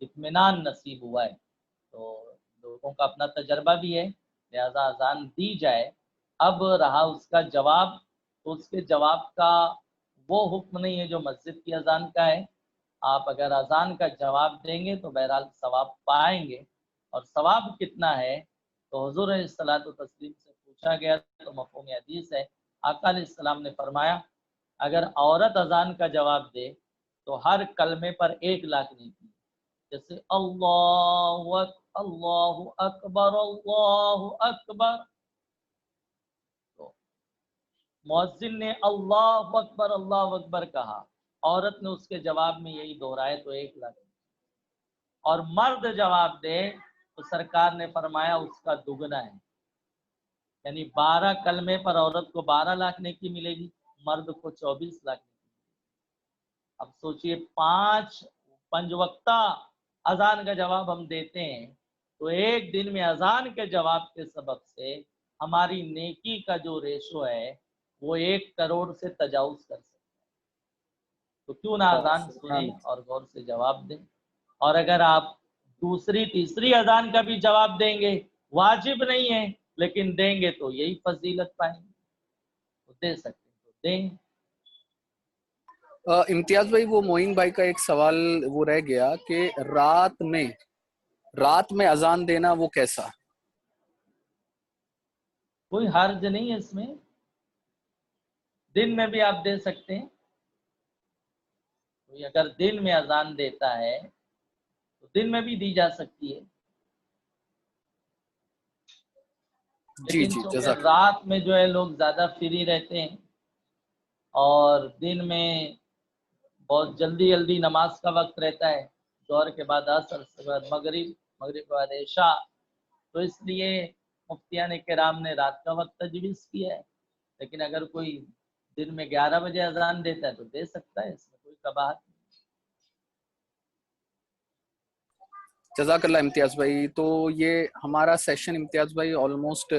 Speaker 1: اطمینان نصیب ہوا ہے. تو لوگوں کا اپنا تجربہ بھی ہے، لہذا اذان دی جائے. اب رہا اس کا جواب، تو اس کے جواب کا وہ حکم نہیں ہے جو مسجد کی اذان کا ہے. آپ اگر اذان کا جواب دیں گے تو بہرحال ثواب پائیں گے. اور ثواب کتنا ہے تو حضور علیہ الصلوۃ والتسلیم سے پوچھا گیا تو مفہوم حدیث ہے، آقا علیہ السلام نے فرمایا اگر عورت اذان کا جواب دے تو ہر کلمے پر 1 لاکھ نیکی. جیسے اللہ اکبر اللہ اکبر، تو مؤذن نے اللہ اکبر کہا، عورت نے اس کے جواب میں یہی دہرائے تو 1 لاکھ. اور مرد جواب دے تو سرکار نے فرمایا اس کا دگنا ہے، یعنی 12 کلمے پر عورت کو 12 لاکھ نیکی ملے گی، مرد کو 24 لاکھ نیکی. اب سوچئے 5 وقتہ اذان کا جواب ہم دیتے ہیں تو ایک دن میں اذان کے جواب کے سبب سے ہماری نیکی کا جو ریشو ہے وہ 1 کروڑ سے تجاوز کر سکتا ہے. تو کیوں نہ اذان سنیں اور غور سے جواب دیں. اور اگر آپ دوسری تیسری اذان کا بھی جواب دیں گے، واجب نہیں ہے لیکن دیں گے تو یہی فضیلت پائیں گے. تو دے سکتے ہیں تو دیں.
Speaker 2: امتیاز بھائی وہ معین بھائی کا ایک سوال وہ رہ گیا کہ رات میں اذان دینا وہ کیسا؟
Speaker 1: کوئی حرج نہیں ہے اس میں، دن میں بھی آپ دے سکتے ہیں. کوئی اگر دن میں اذان دیتا ہے تو دن میں بھی دی جا سکتی ہے.
Speaker 2: جی
Speaker 1: لیکن
Speaker 2: جی
Speaker 1: چونکہ
Speaker 2: جزاک.
Speaker 1: رات میں جو ہے لوگ زیادہ فری رہتے ہیں اور دن میں بہت جلدی نماز کا وقت رہتا ہے، ظہر کے بعد عصر، کے بعد مغرب کے بعد عشاء، تو اس لیے مفتیان کرام نے رات کا وقت تجویز کیا ہے. لیکن اگر کوئی دن میں 11 بجے اذان دیتا ہے تو دے سکتا ہے، اس میں کوئی قباحت نہیں.
Speaker 2: جزاک اللہ امتیاز بھائی. تو یہ ہمارا سیشن امتیاز بھائی آلموسٹ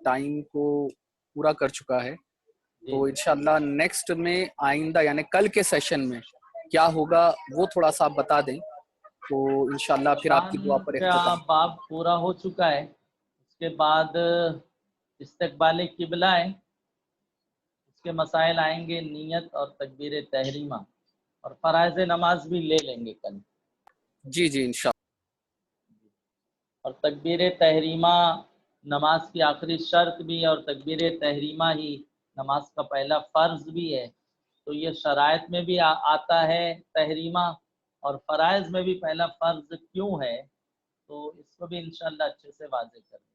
Speaker 2: ٹائم کو پورا کر چکا ہے. تو انشاءاللہ نیکسٹ میں آئندہ یعنی کل کے سیشن میں کیا ہوگا وہ تھوڑا سا آپ بتا دیں تو انشاءاللہ پھر آپ کی دعا پر
Speaker 1: کا
Speaker 2: اختتام.
Speaker 1: باب پورا ہو چکا ہے. اس کے بعد استقبال قبلہ ہے، اس کے مسائل آئیں گے، نیت اور تکبیر تحریمہ، اور فرائض نماز بھی لے لیں گے کل.
Speaker 2: جی انشاءاللہ.
Speaker 1: اور تکبیر تحریمہ نماز کی آخری شرط بھی ہے اور تکبیر تحریمہ ہی نماز کا پہلا فرض بھی ہے. تو یہ شرائط میں بھی آتا ہے تحریمہ، اور فرائض میں بھی پہلا فرض کیوں ہے تو اس کو بھی انشاءاللہ اچھے سے واضح کر دیں.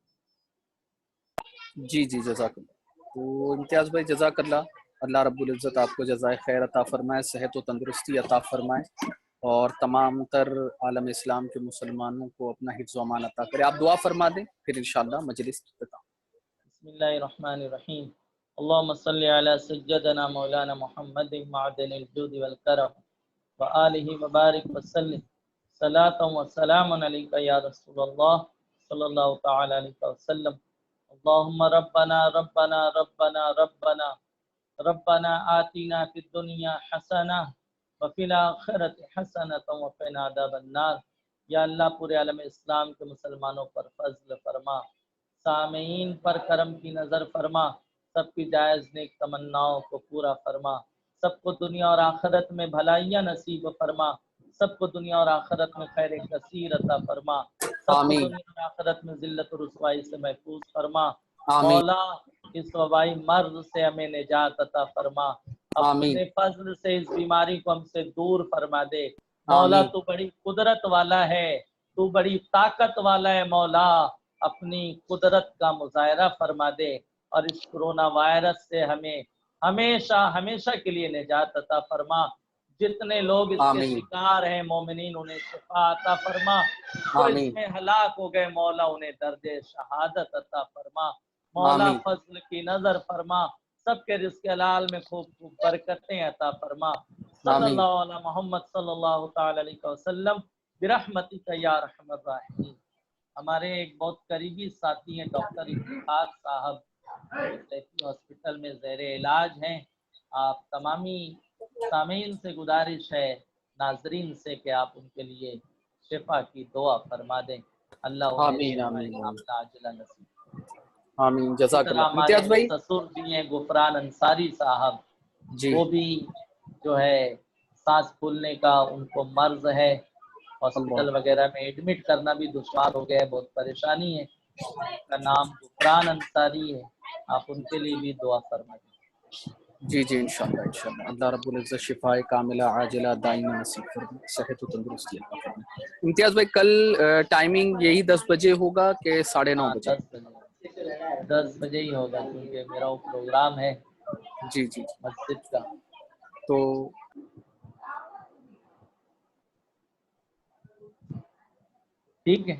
Speaker 2: جی جزاک اللہ. تو امتیاز بھائی جزاک اللہ رب العزت آپ کو جزائے خیر عطا فرمائے، صحت و تندرستی عطا فرمائے، اور تمام تر عالم اسلام کے مسلمانوں کو اپنا حفظ و امان عطا کرے. آپ دعا فرما دیں پھر انشاءاللہ مجلس اختتام.
Speaker 1: بسم اللہ الرحمن الرحیم. اللهم صل على سيدنا مولانا محمد معدن الجود والكرم وآلہ وبارک وسلم. صلاة وسلام علیک یا رسول اللہ صلی اللہ تعالی علیہ وسلم. اللهم ربنا ربنا ربنا ربنا ربنا آتنا فی الدنیا حسنہ وفی الآخرۃ حسنۃ وقنا عذاب النار. یا اللہ پورے عالم اسلام کے مسلمانوں پر فضل فرما، سامعین پر کرم کی نظر فرما، سب کی جائز نیک تمناؤں کو پورا فرما، سب کو دنیا اور آخرت میں بھلائیاں نصیب فرما، سب کو دنیا اور آخرت میں خیر کثیر عطا فرما، سب کو
Speaker 2: آمین
Speaker 1: دنیا اور آخرت میں ذلت و رسوائی سے محفوظ فرما.
Speaker 2: آمین
Speaker 1: مولا اس وبائی مرض سے ہمیں نجات عطا فرما،
Speaker 2: آمین
Speaker 1: اپنے فضل سے اس بیماری کو ہم سے دور فرما دے. مولا
Speaker 2: آمین
Speaker 1: تو بڑی قدرت والا ہے، تو بڑی طاقت والا ہے. مولا اپنی قدرت کا مظاہرہ فرما دے اور اس کرونا وائرس سے ہمیں ہمیشہ ہمیشہ کے لیے نجات عطا فرما. جتنے لوگ اس کے
Speaker 2: آمین
Speaker 1: شکار ہیں مومنین انہیں شفا عطا فرما، جو اس
Speaker 2: آمین
Speaker 1: میں ہلاک ہو گئے مولا انہیں درج شہادت عطا فرما. مولا
Speaker 2: آمین
Speaker 1: فضل کی نظر فرما، سب کے رزق حلال میں خوب خوب برکتیں عطا فرما. صلی
Speaker 2: آمین
Speaker 1: اللہ علیہ محمد صلی اللہ تعالی علیہ وسلم برحمتک یا ارحم الراحمین. ہمارے ایک بہت قریبی ساتھی ہیں ڈاکٹر اتفاق صاحب، ہاسپٹل میں زیر علاج ہیں. آپ تمامی سامعین سے گزارش ہے، ناظرین سے، کہ آپ ان کے لیے شفا کی دعا فرما دیں. اللہ انہیں
Speaker 2: آمین
Speaker 1: شفا
Speaker 2: آمین
Speaker 1: کاملہ عاجلہ نصیب.
Speaker 2: آمین
Speaker 1: اسی
Speaker 2: جزاک
Speaker 1: طرح
Speaker 2: اللہ.
Speaker 1: ہمارے
Speaker 2: امتیاز بھائی
Speaker 1: سسر بھی ہیں غفران انصاری صاحب،
Speaker 2: جی
Speaker 1: وہ بھی جو ہے سانس پھولنے کا ان کو مرض ہے، ہاسپٹل
Speaker 2: اللہ
Speaker 1: وغیرہ میں ایڈمٹ کرنا بھی دشوار ہو گیا ہے، بہت پریشانی ہے. ان کا نام غفران انصاری ہے، آپ ان کے لیے بھی دعا فرمائیں.
Speaker 2: جی جی انشاءاللہ اللہ رب العزت شفائے کاملہ عاجلہ دائمہ نصیب فرمائے، صحت و تندرستی عطا فرمائے. امتیاز بھائی کل ٹائمنگ یہی 10 بجے ہوگا کہ 9:30
Speaker 1: ہاں
Speaker 2: بجے؟
Speaker 1: 10 بجے ہی ہوگا، کیونکہ میرا وہ پروگرام ہے
Speaker 2: جی جی
Speaker 1: مسجد کا.
Speaker 2: تو
Speaker 1: ٹھیک ہے.